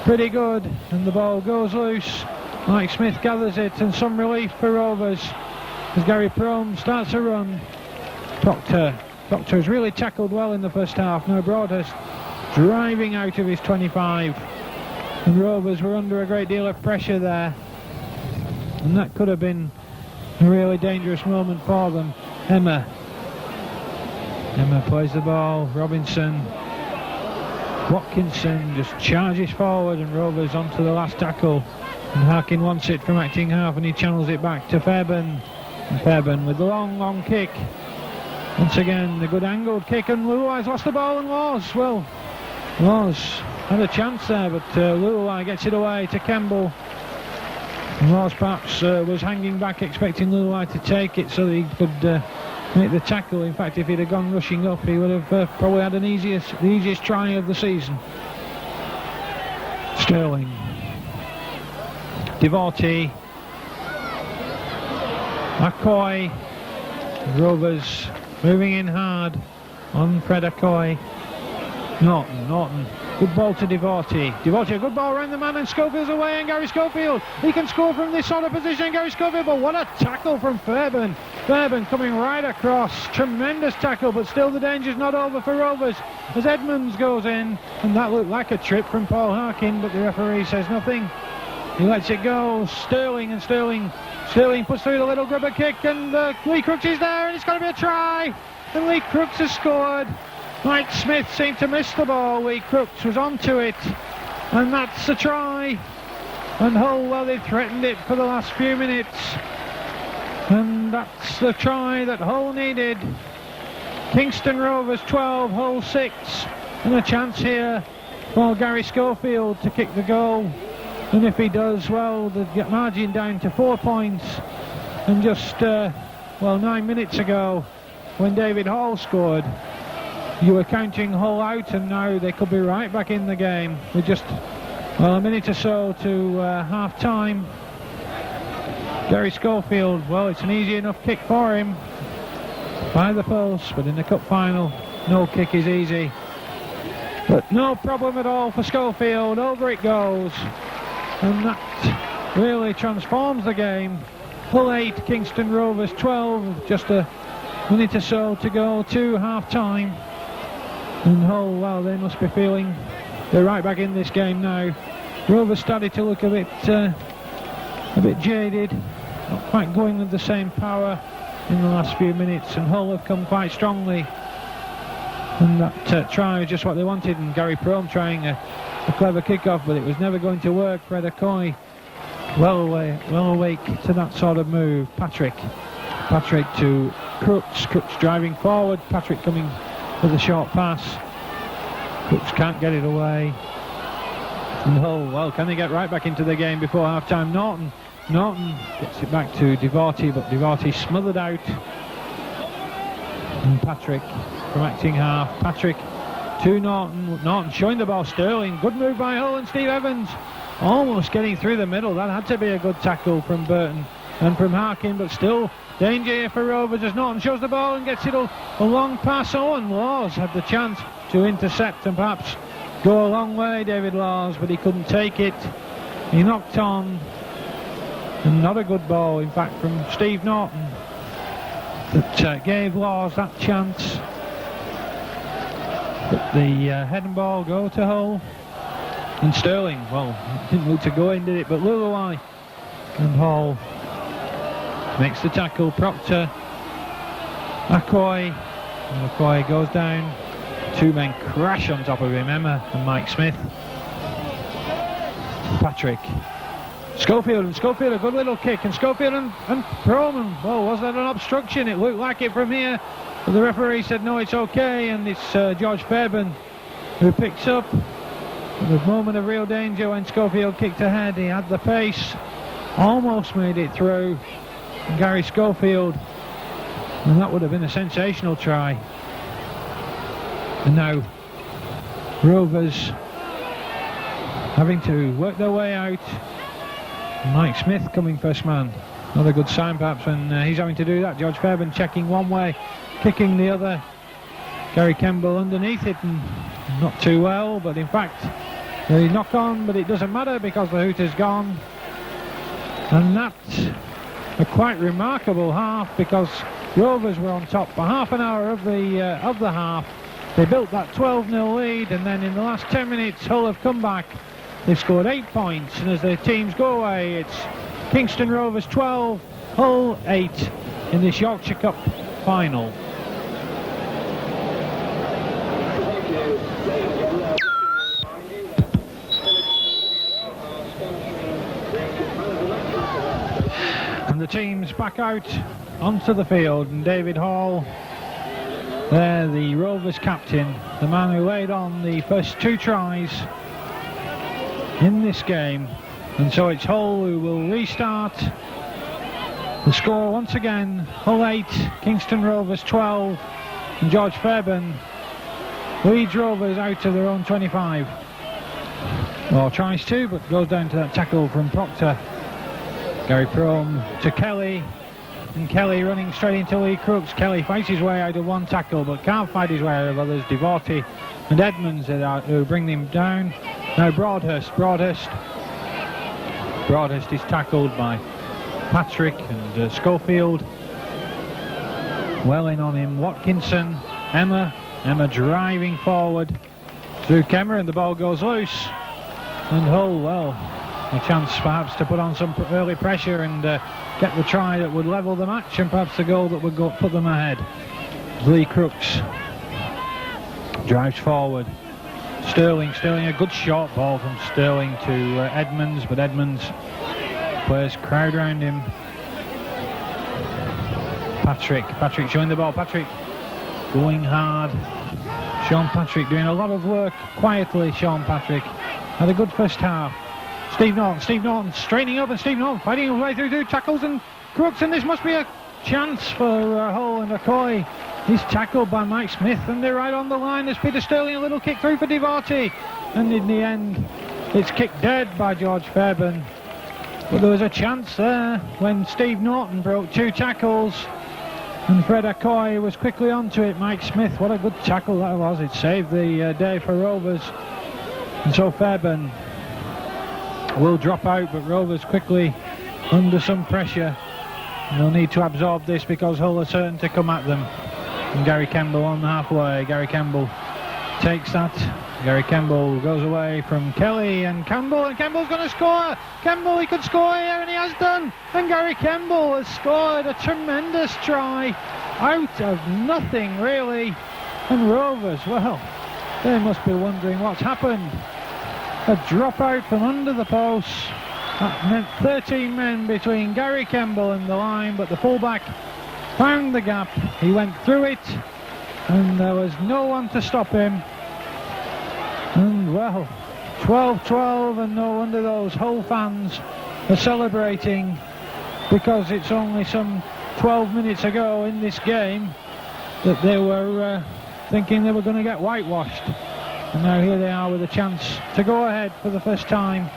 pretty good, and the ball goes loose. Mike Smith gathers it, and some relief for Rovers as Gary Prome starts a run. Proctor has really tackled well in the first half. Now Broadhurst driving out of his 25, and Rovers were under a great deal of pressure there, and that could have been a really dangerous moment for them. Emma plays the ball. Robinson, Watkinson just charges forward, and Rovers onto the last tackle. And Harkin wants it from acting half, and he channels it back to Fairbairn. And Fairbairn with the long kick. Once again, the good angled kick, and Lulai's lost the ball, and Laws had a chance there, but Lulai gets it away to Campbell. And Laws perhaps was hanging back, expecting Lulai to take it so that he could make the tackle. In fact, if he'd have gone rushing up, he would have probably had the easiest try of the season. Sterling. Devorty, Akoi, Rovers moving in hard on Fred Akoi. Norton, good ball to Devorty, a good ball around the man, and Schofield's away, and Gary Schofield, he can score from this sort of position, Gary Schofield, but what a tackle from Fairbairn coming right across, tremendous tackle, but still the danger's not over for Rovers as Edmonds goes in, and that looked like a trip from Paul Harkin, but the referee says nothing. He lets it go. Sterling puts through the little grubber kick, and Lee Crooks is there, and it's going to be a try, and Lee Crooks has scored. Mike Smith seemed to miss the ball. Lee Crooks was onto it, and that's a try. And Hull, well, they threatened it for the last few minutes, and that's the try that Hull needed. Kingston Rovers 12, Hull 6, and a chance here for Gary Schofield to kick the goal. And if he does, well, they'll get margin down to 4 points. And just, 9 minutes ago, when David Hall scored, you were counting Hull out, and now they could be right back in the game with just, a minute or so to half-time. Gary Schofield, well, it's an easy enough kick for him by the post, but in the cup final, no kick is easy. But no problem at all for Schofield. Over it goes. And that really transforms the game. Hull 8, Kingston Rovers 12, just a minute or so to go to half-time. And Hull, well, they must be feeling they're right back in this game now. Rovers started to look a bit jaded, not quite going with the same power in the last few minutes, and Hull have come quite strongly. And that try was just what they wanted, and Gary Prome trying a clever kick-off, but it was never going to work. Fred Okoye well awake to that sort of move. Patrick to Crooks driving forward, Patrick coming with a short pass. Crooks can't get it away. And Hull, well, can they get right back into the game before half-time? Norton gets it back to Divorti, but Divorti smothered out. And Patrick from acting half. Patrick to Norton showing the ball. Sterling, good move by Hull, and Steve Evans almost getting through the middle. That had to be a good tackle from Burton and from Harkin, but still danger here for Rovers as Norton shows the ball and gets it a long pass. Owen Laws had the chance to intercept and perhaps go a long way, David Laws, but he couldn't take it. He knocked on, and not a good ball, in fact, from Steve Norton, that gave Laws that chance. But the head and ball go to Hull. And Sterling, well, didn't look to go in, did it? But Luluai and Hall makes the tackle. Proctor, Okoye, and Okoye goes down. Two men crash on top of him, Emma and Mike Smith. Patrick. Schofield, a good little kick, and Schofield and Proman. Well, was that an obstruction? It looked like it from here, but the referee said no, it's okay, and it's George Fairbairn who picks up. The moment of real danger when Schofield kicked ahead. He had the pace, almost made it through, and Gary Schofield, and that would have been a sensational try. And now Rovers having to work their way out. Mike Smith coming first man. Not a good sign perhaps when he's having to do that. George Fairbairn checking one way, kicking the other. Gary Kemble underneath it, and not too well, but in fact they knock on, but it doesn't matter because the hoot is gone. And that's a quite remarkable half, because Rovers were on top for half an hour of the half. They built that 12-0 lead, and then in the last 10 minutes Hull have come back. They've scored 8 points, and as the teams go away, it's Kingston Rovers 12, Hull 8 in this Yorkshire Cup final. And the teams back out onto the field, and David Hall there, the Rovers captain, the man who laid on the first 2 tries in this game. And so it's Hull who will restart. The score once again, Hull 8, Kingston Rovers 12, and George Fairbairn leads Rovers out to their own 25. Well, tries to, but goes down to that tackle from Proctor. Gary Prome to Kelly, and Kelly running straight into Lee Crooks. Kelly fights his way out of one tackle, but can't fight his way out of others. Divorti and Edmonds who bring him down. Now Broadhurst is tackled by Patrick and Schofield. Well in on him, Watkinson, Emma driving forward through Kemmer, and the ball goes loose. And Hull, well, a chance perhaps to put on some early pressure and get the try that would level the match, and perhaps the goal that would put them ahead. Lee Crooks drives forward. Sterling, a good short ball from Sterling to Edmonds, but Edmonds plays crowd around him. Patrick showing the ball. Patrick going hard. Sean Patrick doing a lot of work quietly. Sean Patrick had a good first half. Steve Norton straightening up, and Steve Norton fighting his way through 2 tackles, and Crooks, and this must be a chance for Hull, and Okoye. He's tackled by Mike Smith, and they're right on the line. There's Peter Sterling, a little kick through for Divorti, and in the end it's kicked dead by George Fairbairn. But there was a chance there when Steve Norton broke 2 tackles, and Fred Okoye was quickly onto it. Mike Smith, what a good tackle that was. It saved the day for Rovers, and so Fairbairn will drop out, but Rovers quickly under some pressure. They'll need to absorb this because Hull are certain to come at them. And Gary Kemble on the halfway. Gary Kemble takes that. Gary Kemble goes away from Kelly, and Campbell's going to score. Kemble, he could score here, and he has done. And Gary Kemble has scored a tremendous try out of nothing, really. And Rovers, well, they must be wondering what's happened. A drop out from under the post. That meant 13 men between Gary Kemble and the line, but the fullback found the gap. He went through it, and there was no one to stop him. And well, 12-12, and no wonder those Hull fans are celebrating, because it's only some 12 minutes ago in this game that they were thinking they were going to get whitewashed. And now here they are with a chance to go ahead for the first time.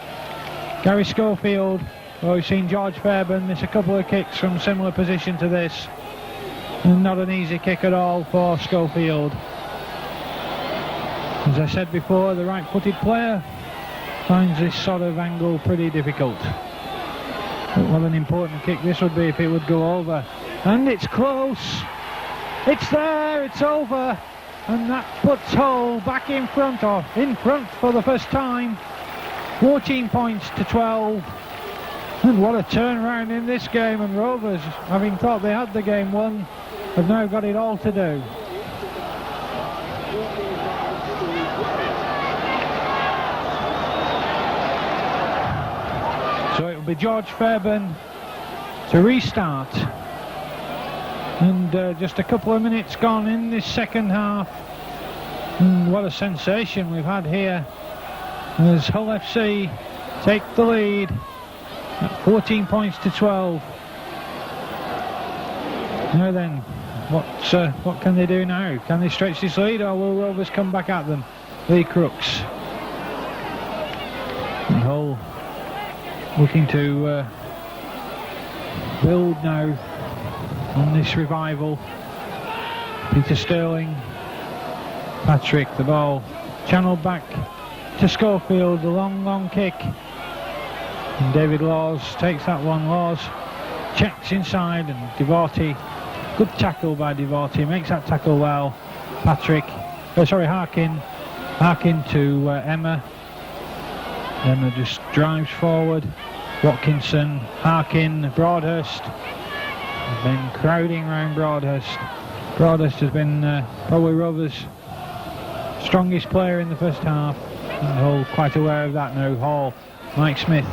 Gary Schofield, well, we've seen George Fairbairn miss a couple of kicks from similar position to this. And not an easy kick at all for Schofield. As I said before, the right-footed player finds this sort of angle pretty difficult. But what an important kick this would be if it would go over. And it's close. It's there, it's over. And that puts Hull back in front, or in front for the first time. 14 points to 12. And what a turnaround in this game. And Rovers, having thought they had the game won, have now got it all to do. So it will be George Fairbairn to restart. And just a couple of minutes gone in this second half. And what a sensation we've had here as Hull FC take the lead at 14 points to 12. Now then, what can they do now? Can they stretch this lead, or will Rovers come back at them? Lee Crooks. And Hull looking to build now on this revival. Peter Sterling, Patrick, the ball channeled back to Schofield, the long kick. And David Laws takes that one. Laws checks inside, and Devorty, good tackle by Devorty, makes that tackle well. Patrick, Harkin to Emma. Emma just drives forward. Watkinson, Harkin, Broadhurst. They've been crowding around Broadhurst. Broadhurst has been probably Rovers' strongest player in the first half. And Hull quite aware of that now. Hall, Mike Smith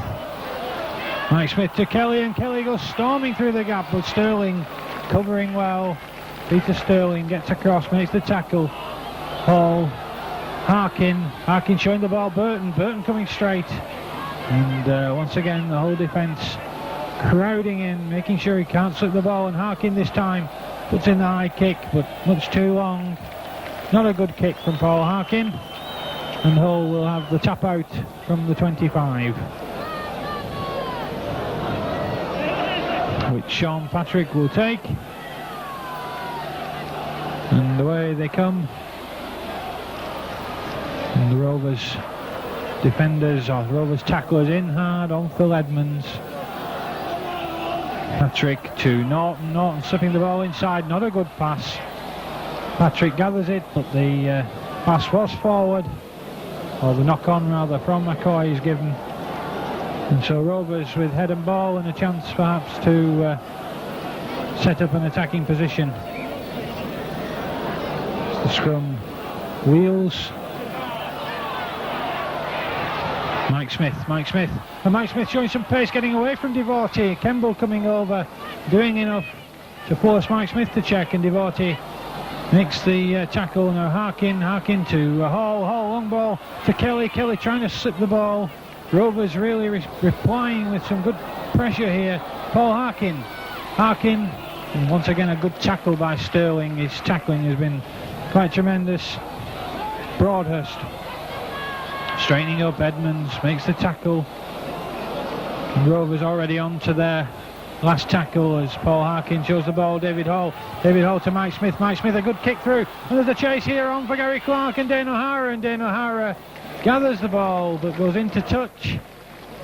to Kelly, and Kelly goes storming through the gap, but Sterling covering well. Peter Sterling gets across, makes the tackle. Hall, Harkin showing the ball. Burton coming straight, and once again the whole defence crowding in, making sure he can't slip the ball. And Harkin this time puts in the high kick, but much too long. Not a good kick from Paul Harkin, and Hull will have the tap out from the 25, which Sean Patrick will take. And away they come. And the Rovers defenders, or Rovers tacklers, in hard on Phil Edmonds. Patrick to Norton. Norton slipping the ball inside. Not a good pass. Patrick gathers it, but the pass was forward, or the knock-on rather, from McCoy is given. And so Rovers with head and ball, and a chance perhaps to set up an attacking position. The scrum wheels. Mike Smith, and Mike Smith showing some pace, getting away from Devorty. Kemble coming over, doing enough to force Mike Smith to check, and Devorty makes the tackle. Now Harkin to Hall, long ball to Kelly trying to slip the ball. Rovers really replying with some good pressure here. Paul Harkin, and once again a good tackle by Sterling. His tackling has been quite tremendous. Broadhurst straightening up. Edmonds makes the tackle, and Rovers already on to their last tackle as Paul Harkin shows the ball. David Hall to Mike Smith, a good kick through, and there's a chase here on for Gary Clark and Dane O'Hara, gathers the ball but goes into touch,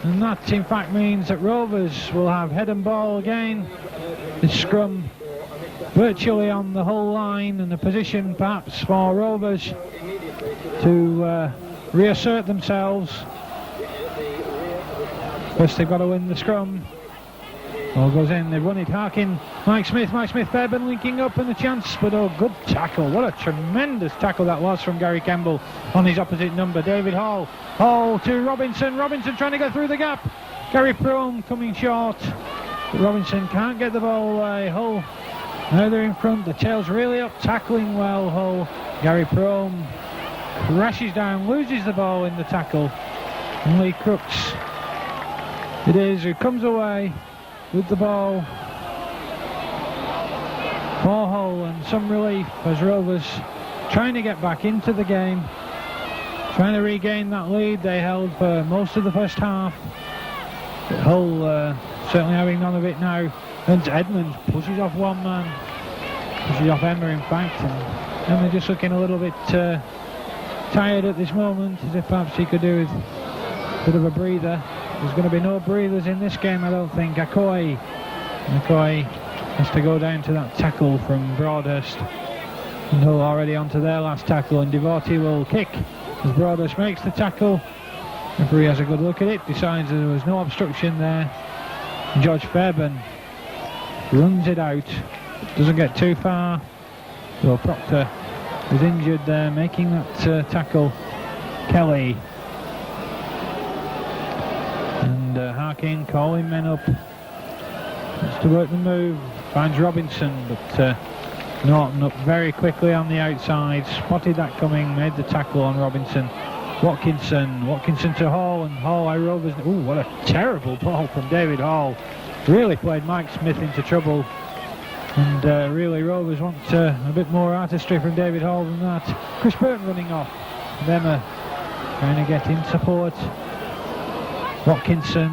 and that in fact means that Rovers will have head and ball again. The scrum virtually on the whole line, and a position perhaps for Rovers to reassert themselves. First they've got to win the scrum, Ball goes in, they run it, Harkin, Mike Smith, Fairbairn linking up and a chance, but oh, good tackle. What a tremendous tackle that was from Gary Kemble on his opposite number, David Hall. Hall to Robinson trying to go through the gap. Gary Prome coming short. But Robinson can't get the ball away. Hull, now they're in front, the tail's really up, tackling well, Hull. Gary Prome crashes down, loses the ball in the tackle. And Lee Crooks, it is, who comes away with the ball for Hull, and some relief as Rovers trying to get back into the game, trying to regain that lead they held for most of the first half. But Hull certainly having none of it now, and Edmonds pushes off one man, pushes off Emma in fact, and Emma just looking a little bit tired at this moment, as if perhaps he could do with a bit of a breather. There's going to be no breathers in this game, I don't think. McCoy has to go down to that tackle from Broadhurst. And Hull already onto their last tackle, and Devorty will kick as Broadhurst makes the tackle. Referee has a good look at it, decides there was no obstruction there. And George Fairbairn runs it out, doesn't get too far. So Proctor was injured there, making that tackle. Kelly. And Harkin calling men up. Wants to work the move. Finds Robinson, but Norton up very quickly on the outside. Spotted that coming, made the tackle on Robinson. Watkinson to Hall, and Hall, Rovers. Ooh, what a terrible ball from David Hall. Really played Mike Smith into trouble. And really Rovers want a bit more artistry from David Hall than that. Chris Burton running off. And Emma trying to get in support. Watkinson,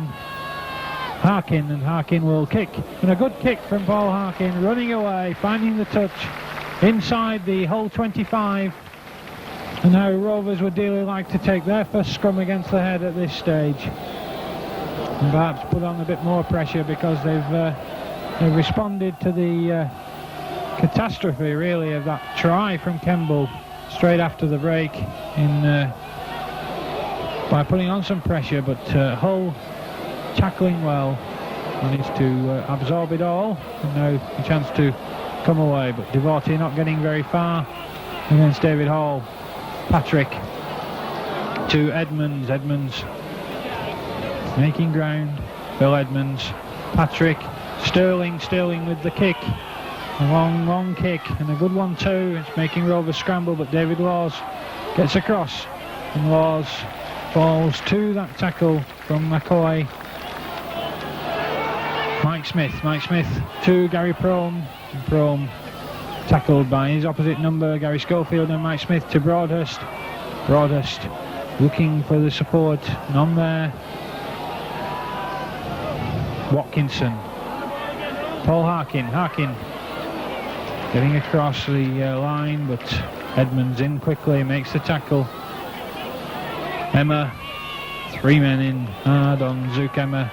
Harkin, and Harkin will kick. And a good kick from Paul Harkin, running away, finding the touch inside the Hull 25. And now Rovers would dearly like to take their first scrum against the Head at this stage. And perhaps put on a bit more pressure, because they've responded to the catastrophe, really, of that try from Kemble straight after the break by putting on some pressure, but Hull tackling well, managed to absorb it all, and now a chance to come away, but Devorty not getting very far against David Hall. Patrick to Edmonds, making ground. Phil Edmonds, Patrick, Sterling with the kick, a long kick, and a good one too. It's making Rovers scramble, but David Laws gets across, and Laws falls to that tackle from McCoy. Mike Smith to Gary Prome, and Prome tackled by his opposite number, Gary Schofield, and Mike Smith to Broadhurst. Broadhurst looking for the support, none there. Watkinson, Paul Harkin getting across the line, but Edmonds in quickly, makes the tackle. Emma, 3 men in hard on Zook Emma.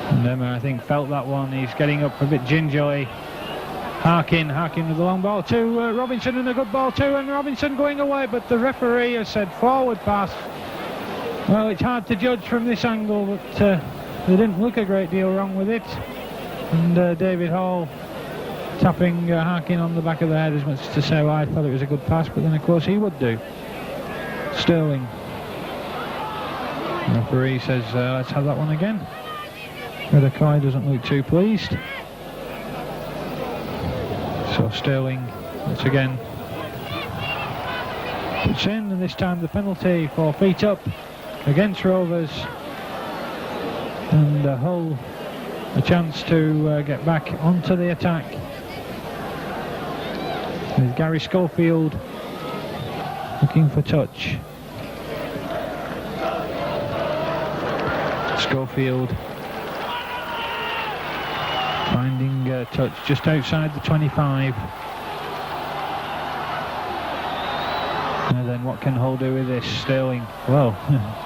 And Emma, I think, felt that one. He's getting up a bit gingerly. Harkin with the long ball to Robinson, and a good ball too, and Robinson going away, but the referee has said forward pass. Well, it's hard to judge from this angle, but they didn't look a great deal wrong with it. And David Hall tapping Harkin on the back of the head, as much as to say, well, I thought it was a good pass, but then of course he would do. Sterling. The referee says, let's have that one again. Redakoi doesn't look too pleased. So Sterling, once again, puts in, and this time the penalty for feet up against Rovers. And Hull a chance to get back onto the attack. With Gary Schofield looking for touch. Schofield finding touch just outside the 25. And then what can Hull do with this? Sterling, well,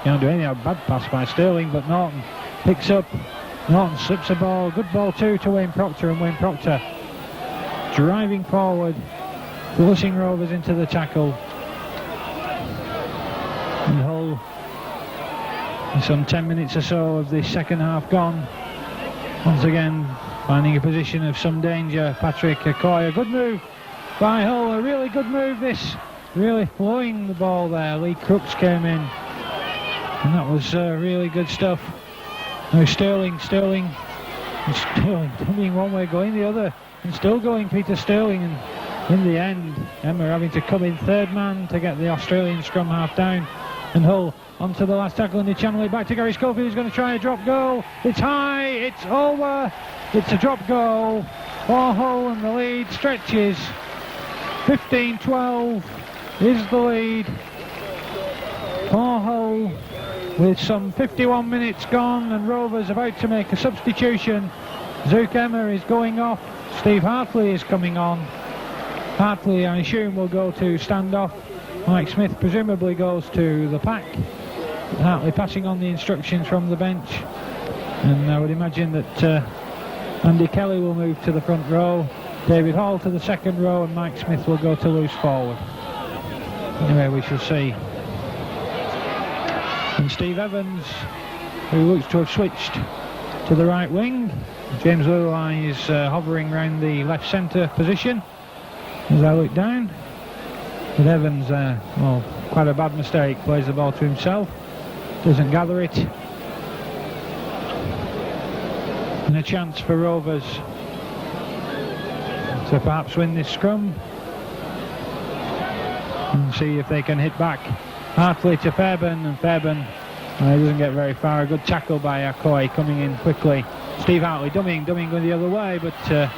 can't do anything. A bad pass by Sterling, but Norton picks up. Norton slips a ball, good ball too to Wayne Proctor, and Wayne Proctor driving forward, forcing Rovers into the tackle. And Hull, in some 10 minutes or so of the second half gone, Once again, finding a position of some danger, Patrick Okoye. A good move by Hull, a really good move this. Really flowing the ball there. Lee Crooks came in. And that was really good stuff. Now Sterling coming one way, going the other. And still going Peter Sterling. And in the end, Emma having to come in third man to get the Australian scrum half down. And Hull onto the last tackle and they channel it back to Gary Schofield, who's going to try a drop goal. It's high, it's over, it's a drop goal for Hull and the lead stretches. 15-12 is the lead for Hull with some 51 minutes gone and Rovers about to make a substitution. Zook Emma is going off, Steve Hartley is coming on. Hartley, I assume, will go to standoff. Mike Smith presumably goes to the pack. Hartley passing on the instructions from the bench. And I would imagine that Andy Kelly will move to the front row, David Hall to the second row, and Mike Smith will go to loose forward. Anyway, we shall see. And Steve Evans, who looks to have switched to the right wing. James Lulai is hovering around the left centre position as I look down. But Evans, well, quite a bad mistake, plays the ball to himself, doesn't gather it. And a chance for Rovers to perhaps win this scrum and see if they can hit back. Hartley to Fairbairn, and Fairbairn he doesn't get very far. A good tackle by Okoye coming in quickly. Steve Hartley dummying going the other way, but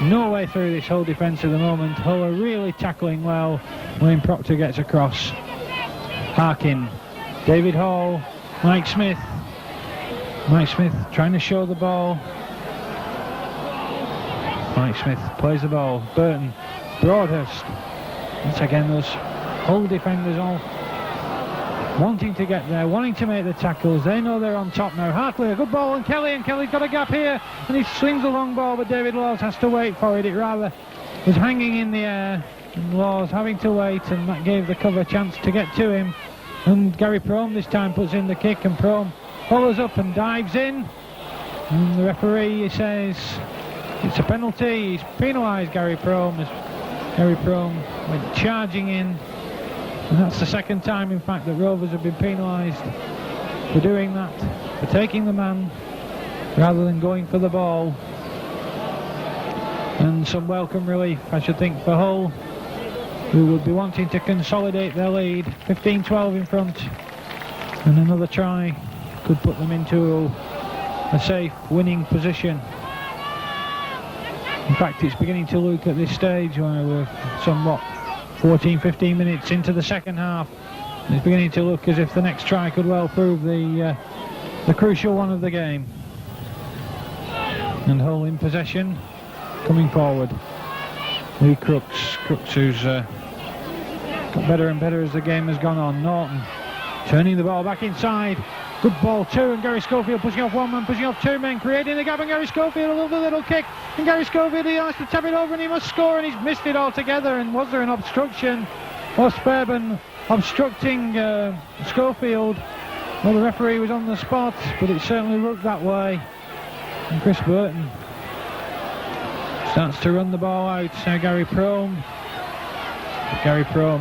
no way through this whole defence at the moment. Hull are really tackling well. Wayne Proctor gets across. Harkin, David Hall, Mike Smith. Mike Smith trying to show the ball. Mike Smith plays the ball. Burton, Broadhurst. Once again, those Hull defenders all wanting to get there, wanting to make the tackles. They know they're on top now. Hartley, a good ball, and Kelly's got a gap here, and he swings a long ball, but David Laws has to wait for it. It rather was hanging in the air, and Laws having to wait, and that gave the cover a chance to get to him. And Gary Prome this time puts in the kick, and Prome follows up and dives in. And the referee says it's a penalty. He's penalised Gary Prome as Gary Prome went charging in. And that's the second time, in fact, that Rovers have been penalised for doing that, for taking the man rather than going for the ball. And some welcome relief, I should think, for Hull, who would be wanting to consolidate their lead. 15-12 in front, and another try could put them into a safe winning position. In fact, it's beginning to look at this stage where we're somewhat 14-15 minutes into the second half. It's beginning to look as if the next try could well prove the crucial one of the game. And Hull in possession, coming forward. Lee Crooks who's got better and better as the game has gone on. Norton turning the ball back inside. Good ball too, and Gary Schofield pushing off one man, pushing off two men, creating the gap, and Gary Schofield, a lovely little kick, and Gary Schofield, he has to tap it over and he must score, and he's missed it altogether. And was there an obstruction? Was Fairbairn obstructing Schofield? Well, the referee was on the spot, but it certainly looked that way. And Chris Burton starts to run the ball out. Now Gary Prome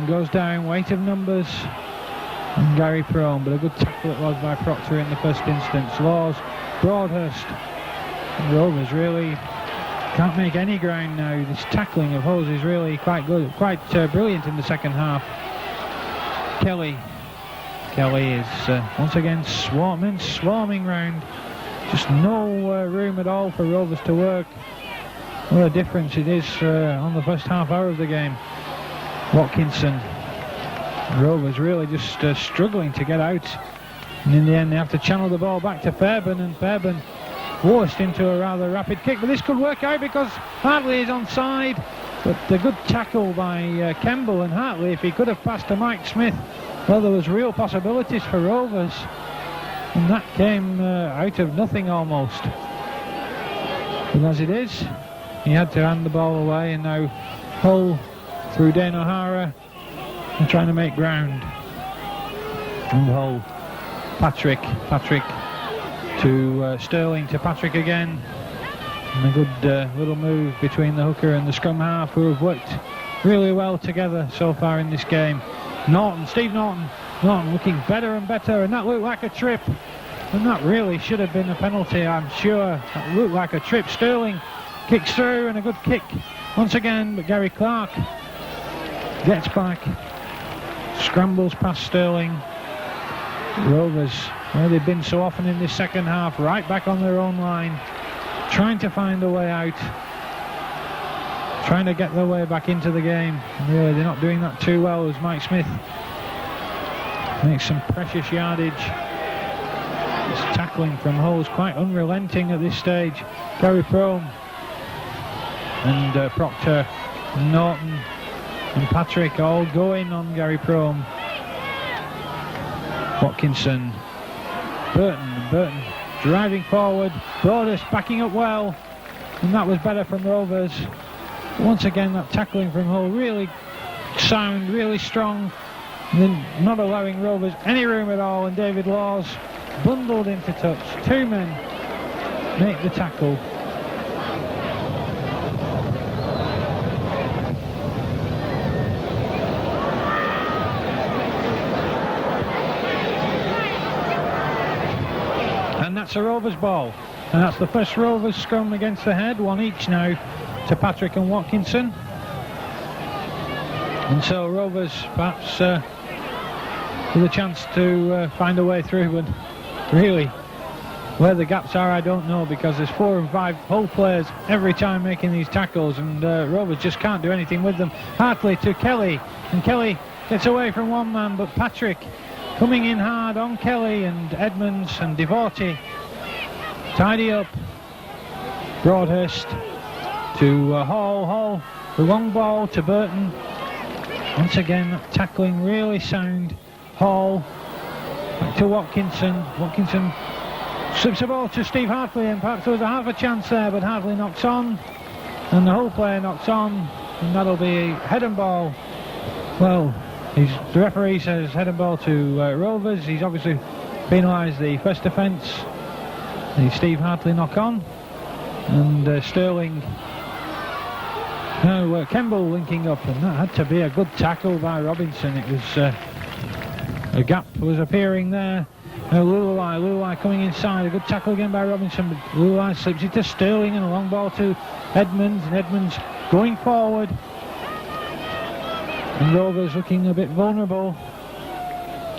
goes down, weight of numbers. And Gary Prome, but a good tackle it was by Proctor in the first instance. Laws, Broadhurst, and Rovers really can't make any ground now. This tackling of Hull's is really quite good, quite brilliant in the second half. Kelly is once again swarming round. Just no room at all for Rovers to work. What a difference it is on the first half hour of the game. Watkinson. Rovers really just struggling to get out, and in the end they have to channel the ball back to Fairbairn, and Fairbairn forced into a rather rapid kick, but this could work out because Hartley is onside. But the good tackle by Kemble, and Hartley, if he could have passed to Mike Smith, well, there was real possibilities for Rovers, and that came out of nothing almost. But as it is, he had to hand the ball away, and now Hull through Dane O'Hara and trying to make ground. And Hull, Patrick to Sterling, to Patrick again. And a good little move between the hooker and the scrum half, who have worked really well together so far in this game. Norton, Steve Norton looking better and better, and that looked like a trip. And that really should have been a penalty, I'm sure. That looked like a trip. Sterling kicks through, and a good kick once again, but Gary Clark gets back, scrambles past Sterling. Rovers, where they've been so often in this second half, right back on their own line, trying to find a way out, trying to get their way back into the game. And really, they're not doing that too well as Mike Smith makes some precious yardage. This tackling from Hull is quite unrelenting at this stage. Gary Frome and Proctor, Norton and Patrick all going on Gary Frome. Watkinson, Burton driving forward, Broadus backing up well, and that was better from Rovers. Once again, that tackling from Hull really sound, really strong, and then not allowing Rovers any room at all, and David Laws bundled into touch. Two men make the tackle. And that's a Rovers ball, and that's the first Rovers scrum against the head, one each now to Patrick and Watkinson. And so Rovers perhaps with a chance to find a way through, and really where the gaps are I don't know, because there's 4 and 5 Hull players every time making these tackles, and Rovers just can't do anything with them. Hartley to Kelly, and Kelly gets away from one man, but Patrick coming in hard on Kelly, and Edmonds and Devorty tidy up. Broadhurst to Hall, the long ball to Burton. Once again, that tackling really sound. Hall back to Watkinson. Watkinson slips the ball to Steve Hartley, and perhaps there was a half a chance there, but Hartley knocks on, and the Hull player knocks on, and that'll be head and ball. Well, the referee says head and ball to Rovers. He's obviously penalised the first offence. The Steve Hartley knock on, and Sterling. Now Kemble linking up, and that had to be a good tackle by Robinson. It was a gap was appearing there. Lulai coming inside, a good tackle again by Robinson, but Lulai slips it to Sterling, and a long ball to Edmonds, and Edmonds going forward. And Rovers looking a bit vulnerable.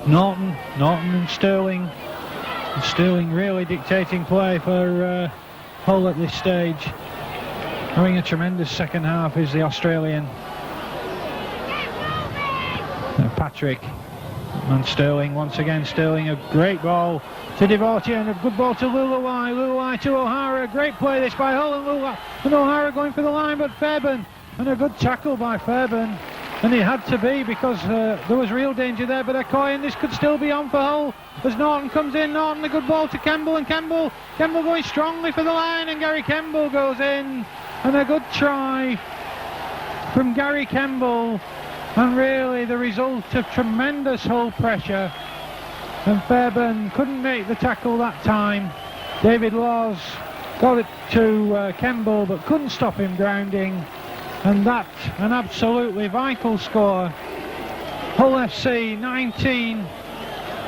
Norton and Sterling. And Sterling really dictating play for Hull at this stage. Having a tremendous second half is the Australian. Patrick and Sterling once again. Sterling, a great ball to Devorty, and a good ball to Lulai. Lulai to O'Hara. Great play this by Hull, and Lulai and O'Hara going for the line, but Fairbairn, and a good tackle by Fairbairn. And it had to be, because there was real danger there, but Okoye, and this could still be on for Hull as Norton comes in. Norton, a good ball to Kemble, and Kemble going strongly for the line, and Gary Kemble goes in, and a good try from Gary Kemble, and really the result of tremendous Hull pressure, and Fairbairn couldn't make the tackle that time. David Laws got it to Kemble, but couldn't stop him grounding. And that's an absolutely vital score. Hull FC 19,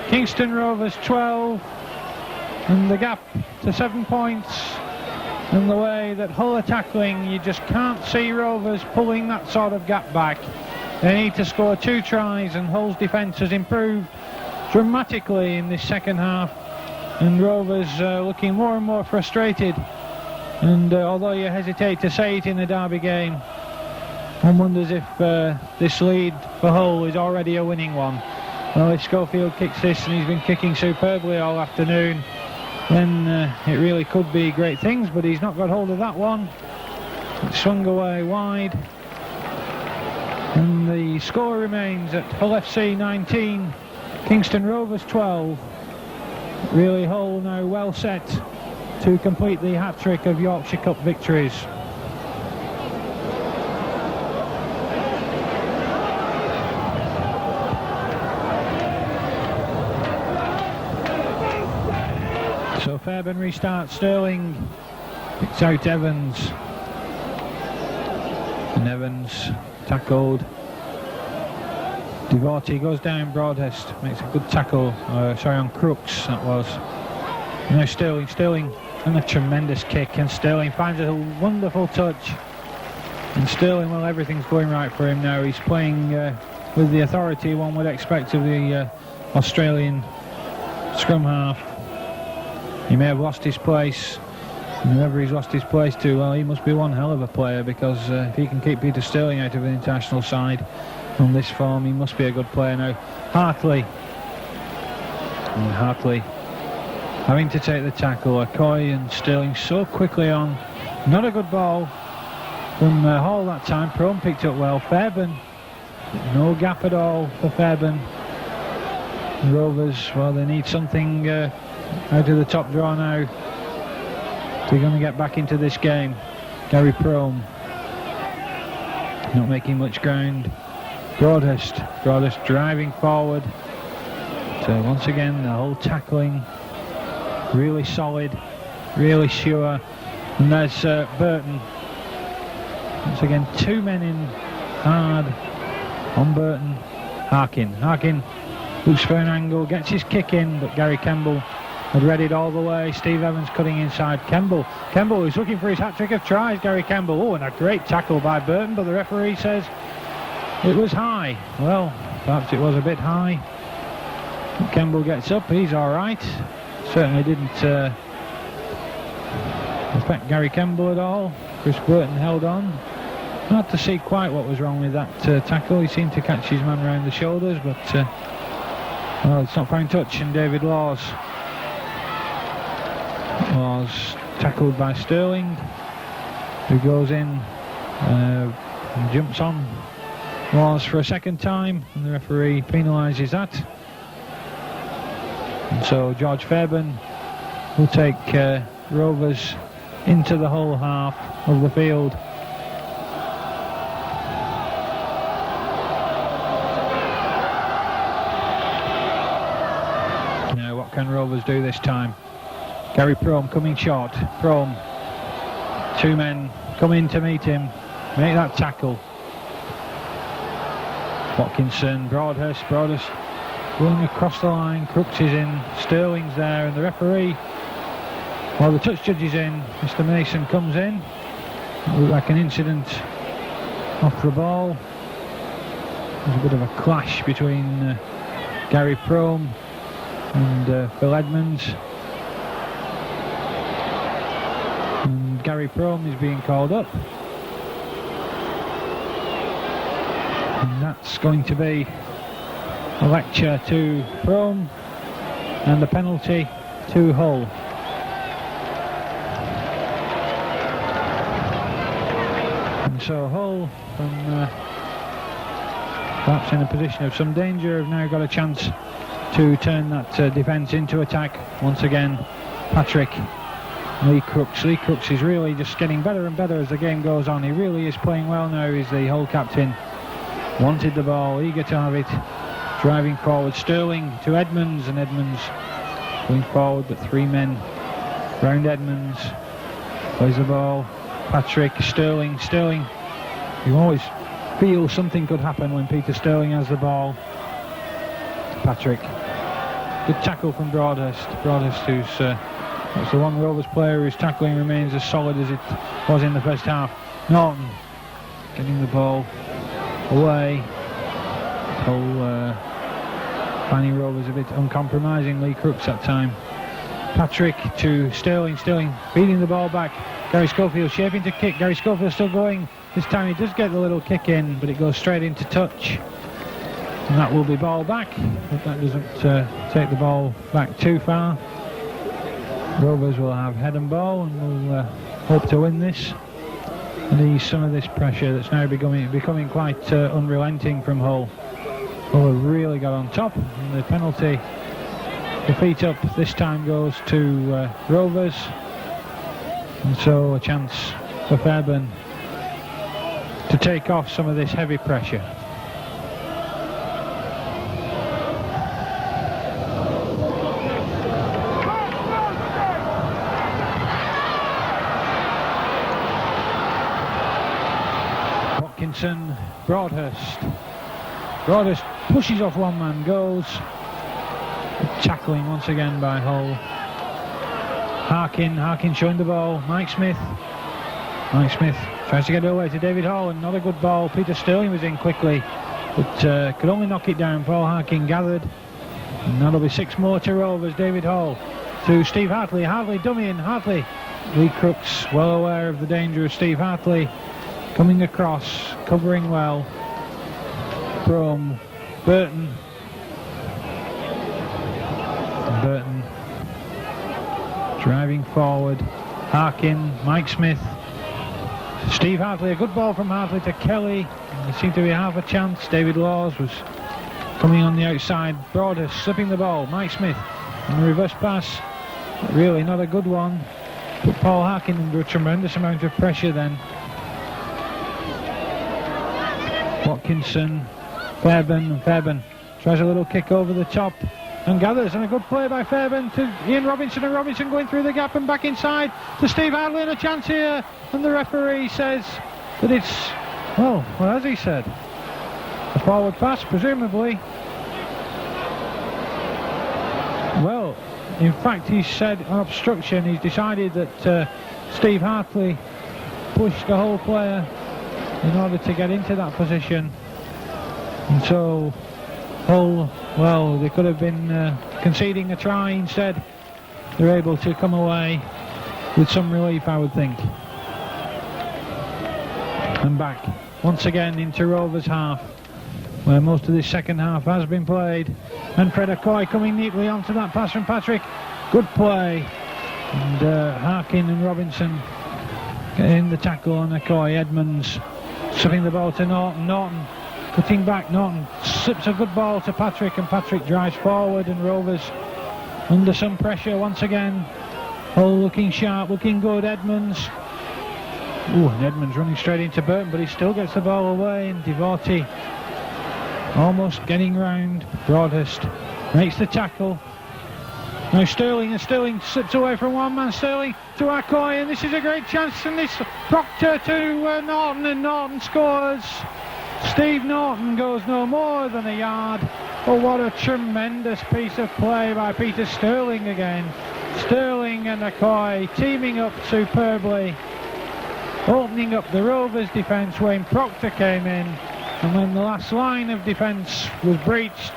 Kingston Rovers 12, and the gap to 7 points. And the way that Hull are tackling, you just can't see Rovers pulling that sort of gap back. They need to score 2 tries, and Hull's defence has improved dramatically in this second half, and Rovers looking more and more frustrated. And although you hesitate to say it in the Derby game, one wonders if this lead for Hull is already a winning one. Well, if Schofield kicks this, and he's been kicking superbly all afternoon, then it really could be great things, but he's not got hold of that one. It swung away wide, and the score remains at Hull FC 19, Kingston Rovers 12. Really, Hull now well set to complete the hat-trick of Yorkshire Cup victories. So Fairbairn restarts. Sterling It's out Evans. And Evans tackled. Devotee goes down. Broadhurst makes a good tackle. Sorry, on Crooks that was. Now Sterling and a tremendous kick, and Sterling finds a wonderful touch. And Sterling, well, everything's going right for him now. He's playing with the authority one would expect of the Australian scrum half. He may have lost his place. And whoever he's lost his place to, well, he must be one hell of a player, because if he can keep Peter Sterling out of the international side on this form, he must be a good player now. Hartley. And Hartley having to take the tackle. Okoye and Sterling so quickly on. Not a good ball from Hall that time. Prone picked up well. Fairbairn, no gap at all for Fairbairn. Rovers, well, they need something out of the top draw now. They're going to get back into this game. Gary Prome not making much ground. Broadhurst driving forward. So once again, the whole tackling really solid, really sure. And there's Burton. Once again, two men in hard on Burton. Harkin looks for an angle, gets his kick in, but Gary Kemble had read it all the way. Steve Evans cutting inside. Kemble is looking for his hat-trick of tries. Gary Kemble, oh, and a great tackle by Burton, but the referee says it was high. Well, perhaps it was a bit high. Kemble gets up, he's all right. Certainly didn't affect Gary Kemble at all. Chris Burton held on. Hard to see quite what was wrong with that tackle. He seemed to catch his man round the shoulders, but well, it's not fine touch. And David Laws tackled by Sterling, who goes in and jumps on Laws for a second time, and the referee penalises that. And so George Fairbairn will take Rovers into the whole half of the field. Now what can Rovers do this time? Gary Prome coming short. Prome, two men come in to meet him, make that tackle. Watkinson, Broadhurst going across the line. Crooks is in, Sterling's there, and the referee, well, the touch judge is in. Mr. Mason comes in. It looked like an incident off the ball. There's a bit of a clash between Gary Prome and Phil Edmonds. And Gary Prome is being called up. And that's going to be a lecture to Prome and a penalty to Hull. And so Hull, from perhaps in a position of some danger, have now got a chance to turn that defence into attack. Once again, Patrick, Lee Crooks is really just getting better and better as the game goes on. He really is playing well now. He's the Hull captain. Wanted the ball, eager to have it, driving forward. Sterling to Edmonds, and Edmonds going forward, but three men round Edmonds. Plays the ball. Patrick, Sterling. You always feel something could happen when Peter Sterling has the ball. Patrick. Good tackle from Broadhurst. Who's that's the one Rovers player whose tackling remains as solid as it was in the first half. Norton getting the ball away. Hull finding Rovers a bit uncompromising. Lee Crooks that time. Patrick to Sterling feeding the ball back. Gary Schofield shaping to kick. Gary Schofield still going. This time he does get the little kick in, but it goes straight into touch. And that will be ball back, but that doesn't take the ball back too far. Rovers will have head and ball, and will hope to win this and ease some of this pressure that's now becoming quite unrelenting from Hull. Hull have really got on top, and the penalty, the feet up, this time goes to Rovers. And so a chance for Fairbairn to take off some of this heavy pressure. Robinson, Broadhurst. Broadhurst pushes off one man, goes. Tackling once again by Hull. Harkin showing the ball. Mike Smith tries to get it away to David Hall, and not a good ball. Peter Sterling was in quickly, but could only knock it down. Paul Harkin gathered, and that'll be 6 more to Rovers. David Hall to Steve Hartley. Hartley dummying. Hartley. Lee Crooks well aware of the danger of Steve Hartley coming across, covering well from Burton. Burton driving forward. Harkin, Mike Smith, Steve Hartley. A good ball from Hartley to Kelly. There seemed to be half a chance. David Laws was coming on the outside. Broadhurst slipping the ball. Mike Smith in the reverse pass. Really not a good one. Put Paul Harkin under a tremendous amount of pressure then. Watkinson, Fairbairn tries a little kick over the top and gathers, and a good play by Fairbairn to Ian Robinson, and Robinson going through the gap and back inside to Steve Hartley, and a chance here, and the referee says that it's, well, what has he said? A forward pass, presumably. Well, in fact, he said an obstruction. He's decided that Steve Hartley pushed the whole player in order to get into that position, and so Hull, well, they could have been conceding a try. Instead, they're able to come away with some relief, I would think. And back once again into Rovers' half, where most of this second half has been played. And Fred Okoye coming neatly onto that pass from Patrick. Good play. And Harkin and Robinson getting the tackle on Okoye. Edmonds slipping the ball to Norton. Norton cutting back. Norton slips a good ball to Patrick, and Patrick drives forward, and Rovers under some pressure once again. Hull looking sharp, looking good. Edmonds. Ooh, and Edmonds running straight into Burton, but he still gets the ball away, and Devorty almost getting round. Broadhurst makes the tackle. Now Sterling, and Sterling slips away from one man. Sterling to Okoye, and this is a great chance, and this Proctor to Norton, and Norton scores. Steve Norton goes no more than a yard. Oh, what a tremendous piece of play by Peter Sterling again. Sterling and Okoye teaming up superbly, opening up the Rovers defence. Wayne Proctor came in, and when the last line of defence was breached,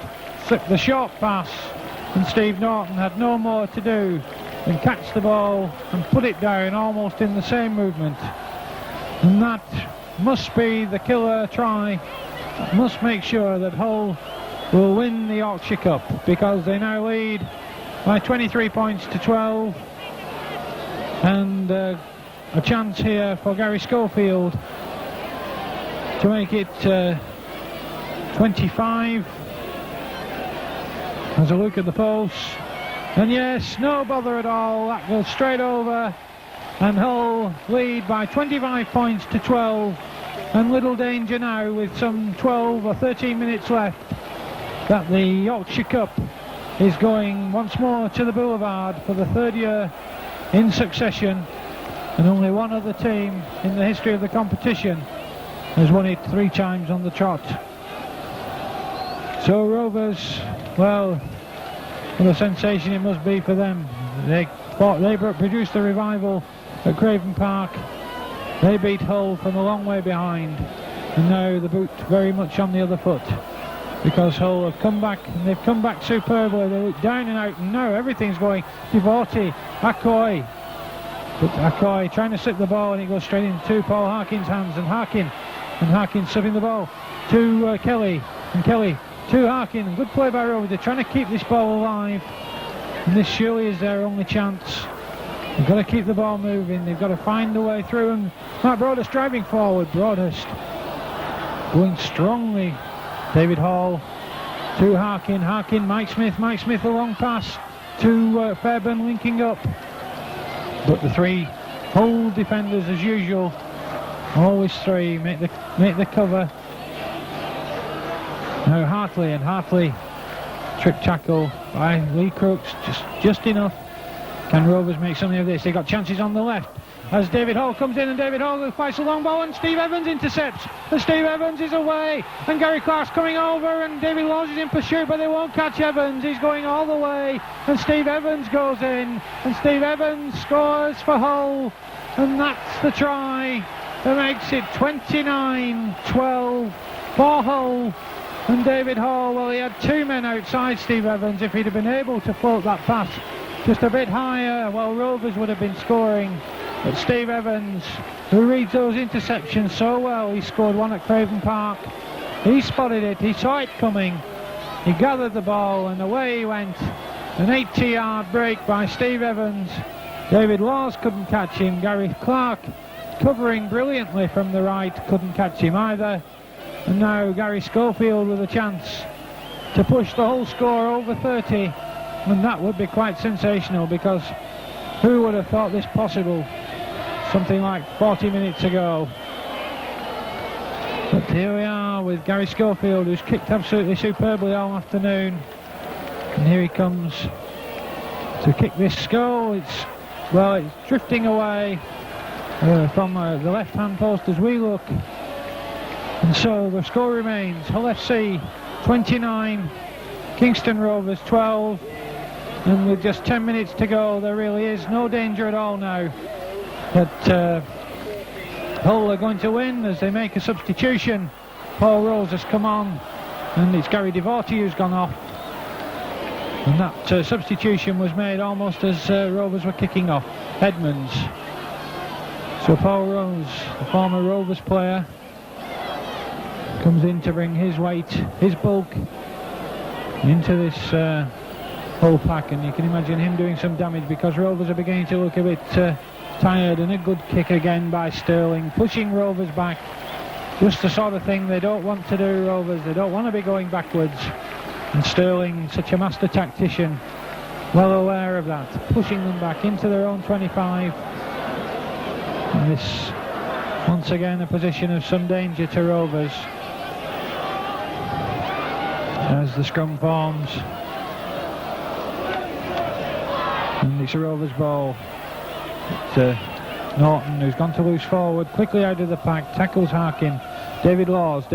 slipped the short pass, and Steve Norton had no more to do than catch the ball and put it down almost in the same movement. And that must be the killer try. That must make sure that Hull will win the Yorkshire Cup, because they now lead by 23 points to 12, and a chance here for Gary Schofield to make it 25. Has a look at the post, and yes, no bother at all, that goes straight over, and Hull lead by 25 points to 12, and little danger now with some 12 or 13 minutes left that the Yorkshire Cup is going once more to the Boulevard for the third year in succession, and only one other team in the history of the competition has won it 3 times on the trot. So Rovers, well, what a sensation it must be for them. They produced the revival at Craven Park. They beat Hull from a long way behind, and now the boot very much on the other foot, because Hull have come back, and they've come back superbly. They look down and out, and now everything's going. Devorty, Okoye, but Okoye trying to slip the ball, and it goes straight into Paul Harkin's hands, and Harkin slipping the ball to Kelly, and Kelly to Harkin. Good play by Rovers. They're trying to keep this ball alive, and this surely is their only chance. They've got to keep the ball moving. They've got to find the way through, and Mark Broadhurst driving forward. Broadhurst going strongly. David Hall to Harkin. Mike Smith a long pass to Fairbairn, linking up. But the 3 Hull defenders, as usual, always 3, make the cover. Now Hartley, trip tackle by Lee Crooks, just enough. Can Rovers make something of this? They got chances on the left as David Hall comes in, and David Hall fights a long ball, and Steve Evans intercepts, and Steve Evans is away, and Gary Clark's coming over, and David Laws is in pursuit, but they won't catch Evans. He's going all the way, and Steve Evans goes in, and Steve Evans scores for Hull, and that's the try that makes it 29-12 for Hull. And David Hall, well, he had 2 men outside Steve Evans. If he'd have been able to float that pass just a bit higher, well, Rovers would have been scoring. But Steve Evans, who reads those interceptions so well, he scored one at Craven Park. He spotted it, he saw it coming, he gathered the ball, and away he went. An 80-yard break by Steve Evans. David Laws couldn't catch him. Gary Clark, covering brilliantly from the right, couldn't catch him either. And now Gary Schofield with a chance to push the whole score over 30. And that would be quite sensational, because who would have thought this possible something like 40 minutes ago? But here we are with Gary Schofield, who's kicked absolutely superbly all afternoon. And here he comes to kick this goal. It's drifting away from the left-hand post as we look. And so the score remains Hull FC 29, Kingston Rovers 12. And with just 10 minutes to go, there really is no danger at all now that Hull are going to win as they make a substitution. Paul Rose has come on, and it's Gary Devorty who's gone off. And that substitution was made almost as Rovers were kicking off. Edmonds. So Paul Rose, the former Rovers player, comes in to bring his weight, his bulk, into this Hull pack, and you can imagine him doing some damage, because Rovers are beginning to look a bit tired. And a good kick again by Sterling, pushing Rovers back. Just the sort of thing they don't want to do, Rovers. They don't want to be going backwards. And Sterling, such a master tactician, well aware of that, pushing them back into their own 25. And this, once again, a position of some danger to Rovers as the scrum forms. And it's a Rovers ball. It's Norton, who's gone to loose forward, quickly out of the pack, tackles Harkin. David Laws,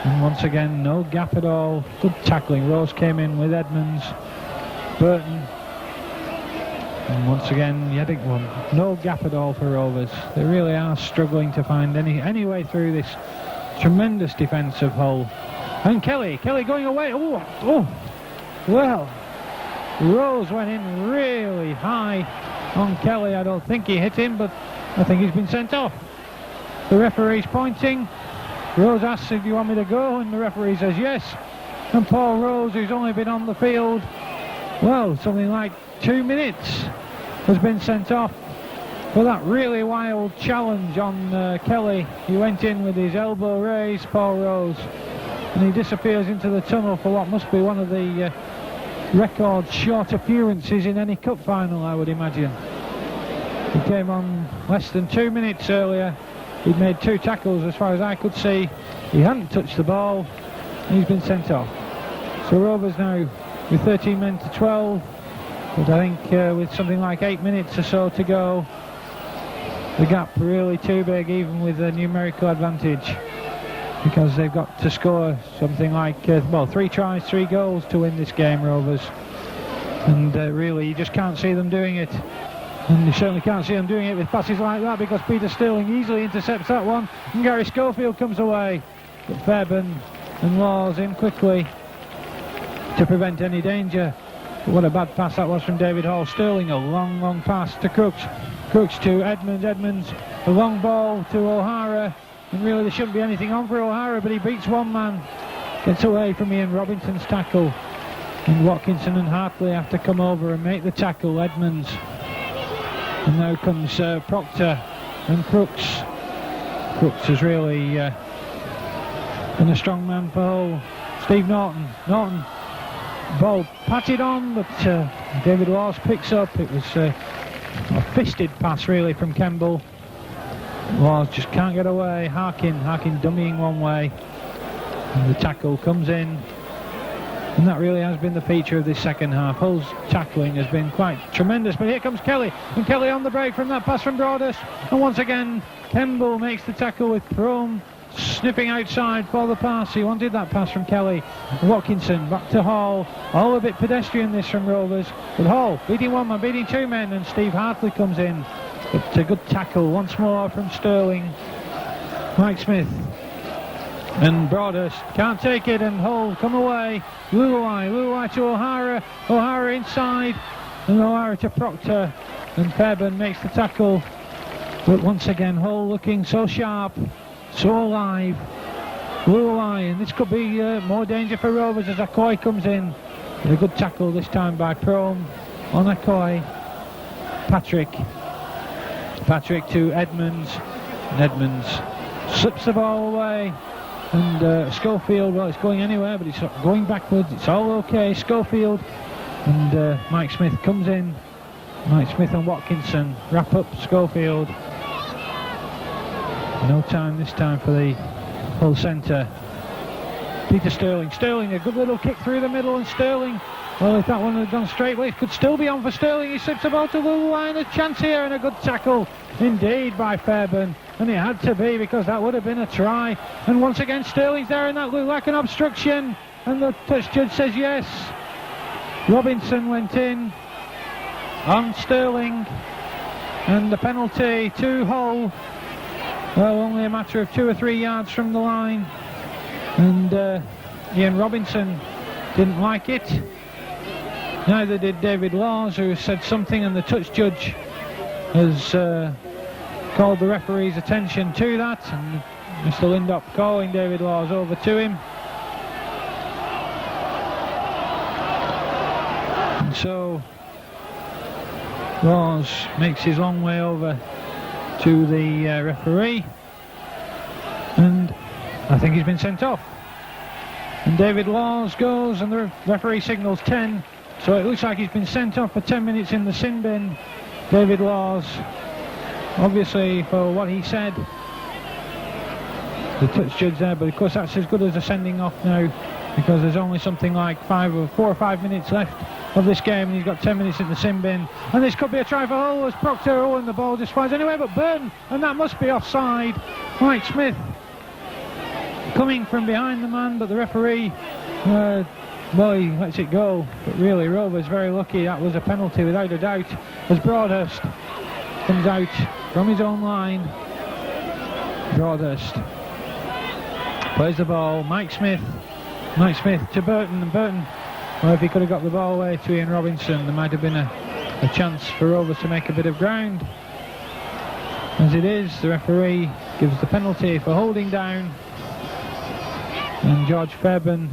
and once again no gap at all. Good tackling. Rose came in with Edmonds, Burton, and once again one. No gap at all for Rovers. They really are struggling to find any way through this tremendous defence of Hull. And Kelly going away. Oh, well, Rose went in really high on Kelly. I don't think he hit him, but I think he's been sent off. The referee's pointing. Rose asks, if you want me to go, and the referee says yes. And Paul Rose, who's only been on the field, well, something like 2 minutes, has been sent off for that really wild challenge on Kelly. He went in with his elbow raised, Paul Rose, and he disappears into the tunnel for what must be one of the record short appearances in any cup final, I would imagine. He came on less than 2 minutes earlier. He'd made 2 tackles as far as I could see. He hadn't touched the ball, and he's been sent off. So Rovers now with 13 men to 12, but I think with something like 8 minutes or so to go, the gap really too big, even with a numerical advantage, because they've got to score something like 3 tries, 3 goals to win this game, Rovers. And really you just can't see them doing it. And you certainly can't see them doing it with passes like that, because Peter Sterling easily intercepts that one, and Gary Schofield comes away. But Fairbairn and Laws in quickly to prevent any danger. But what a bad pass that was from David Hall. Sterling, a long pass to Crooks. Crooks to Edmonds, a long ball to O'Hara, and really there shouldn't be anything on for O'Hara, but he beats one man, gets away from Ian Robinson's tackle, and Watkinson and Hartley have to come over and make the tackle. Edmonds. And now comes Proctor and Crooks. Crooks has really been a strong man for Hull. Steve Norton, ball patted on, but David Laws picks up. It was a fisted pass really from Kemble. Laws just can't get away. Harkin dummying one way, and the tackle comes in. And that really has been the feature of this second half. Hull's tackling has been quite tremendous, but here comes Kelly, and Kelly on the break from that pass from Broadhurst, and once again Kemble makes the tackle with Prome sniffing outside for the pass. He wanted that pass from Kelly. Watkinson back to Hall. All a bit pedestrian this from Rovers, but Hall beating one man, beating two men, and Steve Hartley comes in. It's a good tackle once more from Sterling. Mike Smith and Broadhurst can't take it, and Hull come away. Luluai to O'Hara inside, and O'Hara to Proctor, and Fairbairn makes the tackle. But once again Hull looking so sharp, so alive. Luluai, and this could be more danger for Rovers as Akoi comes in. And a good tackle this time by Prome on Akoi. Patrick to Edmonds, and Edmonds slips the ball away. And Schofield, well, it's going anywhere, but it's going backwards. It's all okay. Schofield and Mike Smith comes in. Mike Smith and Watkinson wrap up Schofield. No time this time for the Hull centre. Peter Sterling, a good little kick through the middle, and Sterling, well, if that one had gone straight, well, it could still be on for Sterling. He slips the ball to Luluai, a chance here, and a good tackle indeed by Fairbairn. And it had to be, because that would have been a try. And once again Sterling's there, and that looked like an obstruction, and the touch judge says yes. Robinson went in on Sterling, and the penalty to Hull. Well, only a matter of 2 or 3 yards from the line, and Ian Robinson didn't like it. Neither did David Laws, who said something, and the touch judge has called the referee's attention to that, and Mr. Lindop calling David Laws over to him. And so Laws makes his long way over to the referee, and I think he's been sent off. And David Laws goes, and the referee signals 10, so it looks like he's been sent off for 10 minutes in the sin bin. David Laws, obviously for what he said, the touch judge there, but of course that's as good as a sending off now, because there's only something like 4 or 5 minutes left of this game, and he's got 10 minutes in the sin bin. And this could be a try for Hull as Proctor, and the ball just flies anyway, but Burton, and that must be offside. Mike Smith coming from behind the man, but the referee, well, he lets it go. But really, Rovers very lucky. That was a penalty without a doubt, as Broadhurst comes out from his own line. Broadhurst plays the ball. Mike Smith to Burton, and Burton, well, if he could have got the ball away to Ian Robinson, there might have been a chance for Rovers to make a bit of ground. As it is, the referee gives the penalty for holding down, and George Fairbairn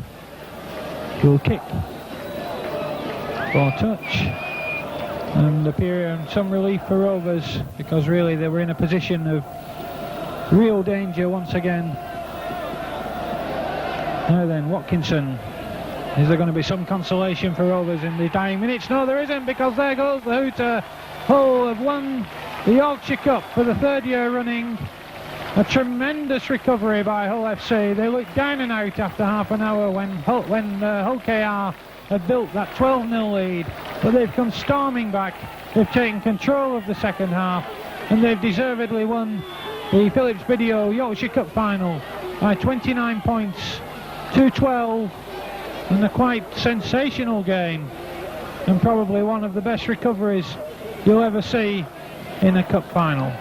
will kick for touch, and appear in some relief for Rovers, because really they were in a position of real danger once again. Now then, Watkinson. Is there going to be some consolation for Rovers in the dying minutes? No, there isn't, because there goes the hooter. Hull have won the Yorkshire Cup for the 3rd year running. A tremendous recovery by Hull FC. They looked down and out after half an hour when Hull KR had built that 12-0 lead, but they've come storming back. They've taken control of the second half, and they've deservedly won the Phillips Video Yorkshire Cup final by 29 points to 12, and a quite sensational game, and probably one of the best recoveries you'll ever see in a cup final.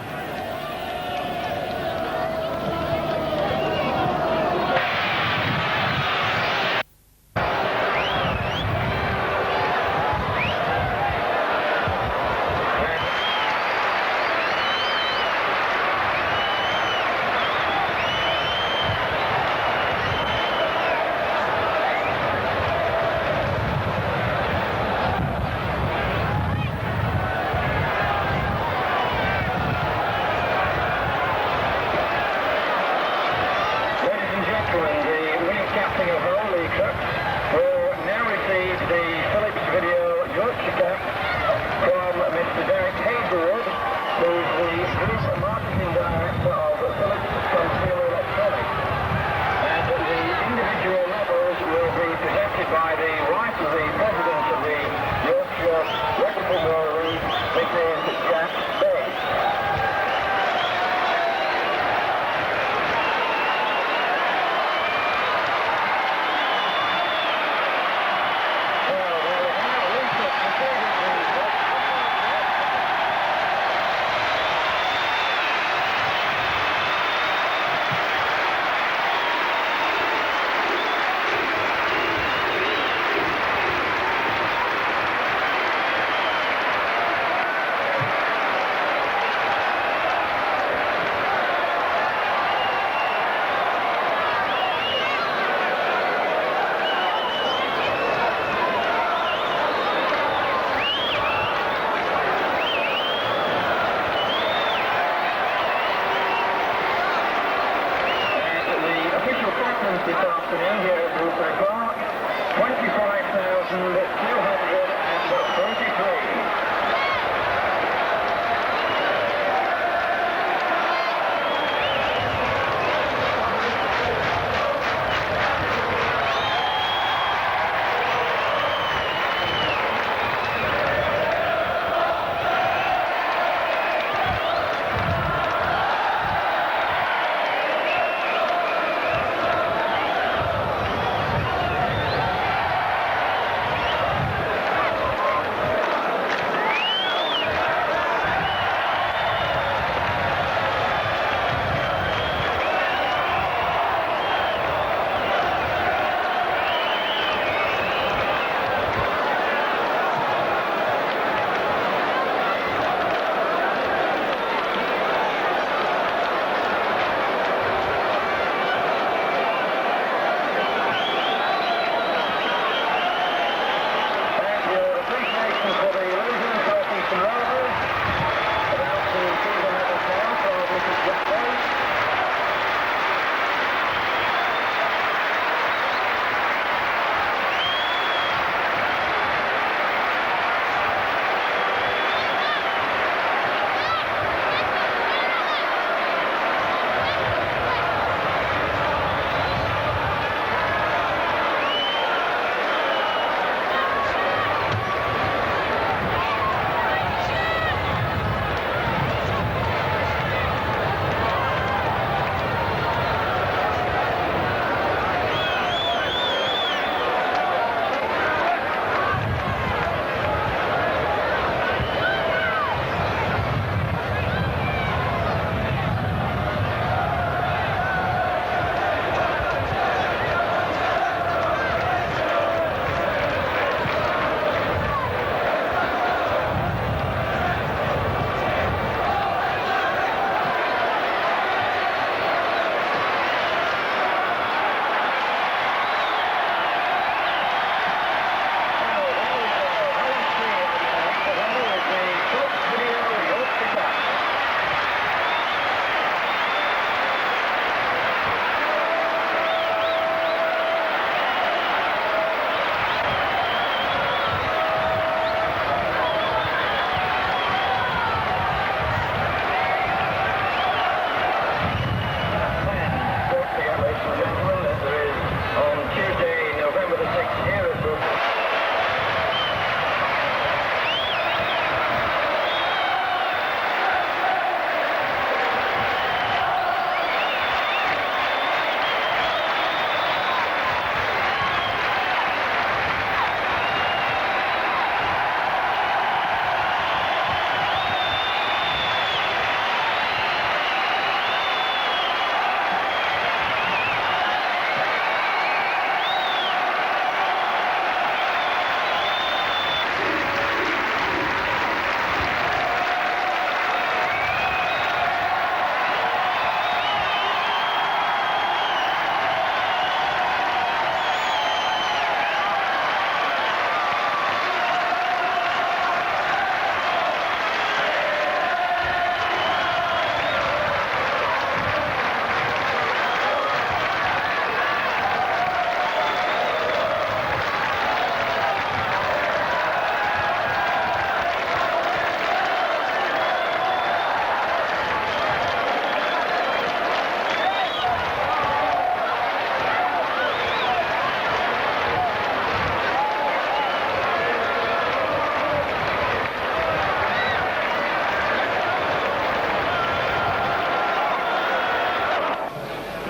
St Mark, 25,233.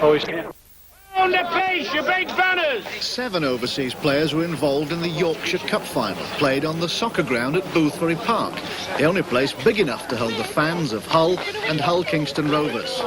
Always can. On the pitch, your big banners! 7 overseas players were involved in the Yorkshire Cup final, played on the soccer ground at Boothbury Park, the only place big enough to hold the fans of Hull and Hull Kingston Rovers.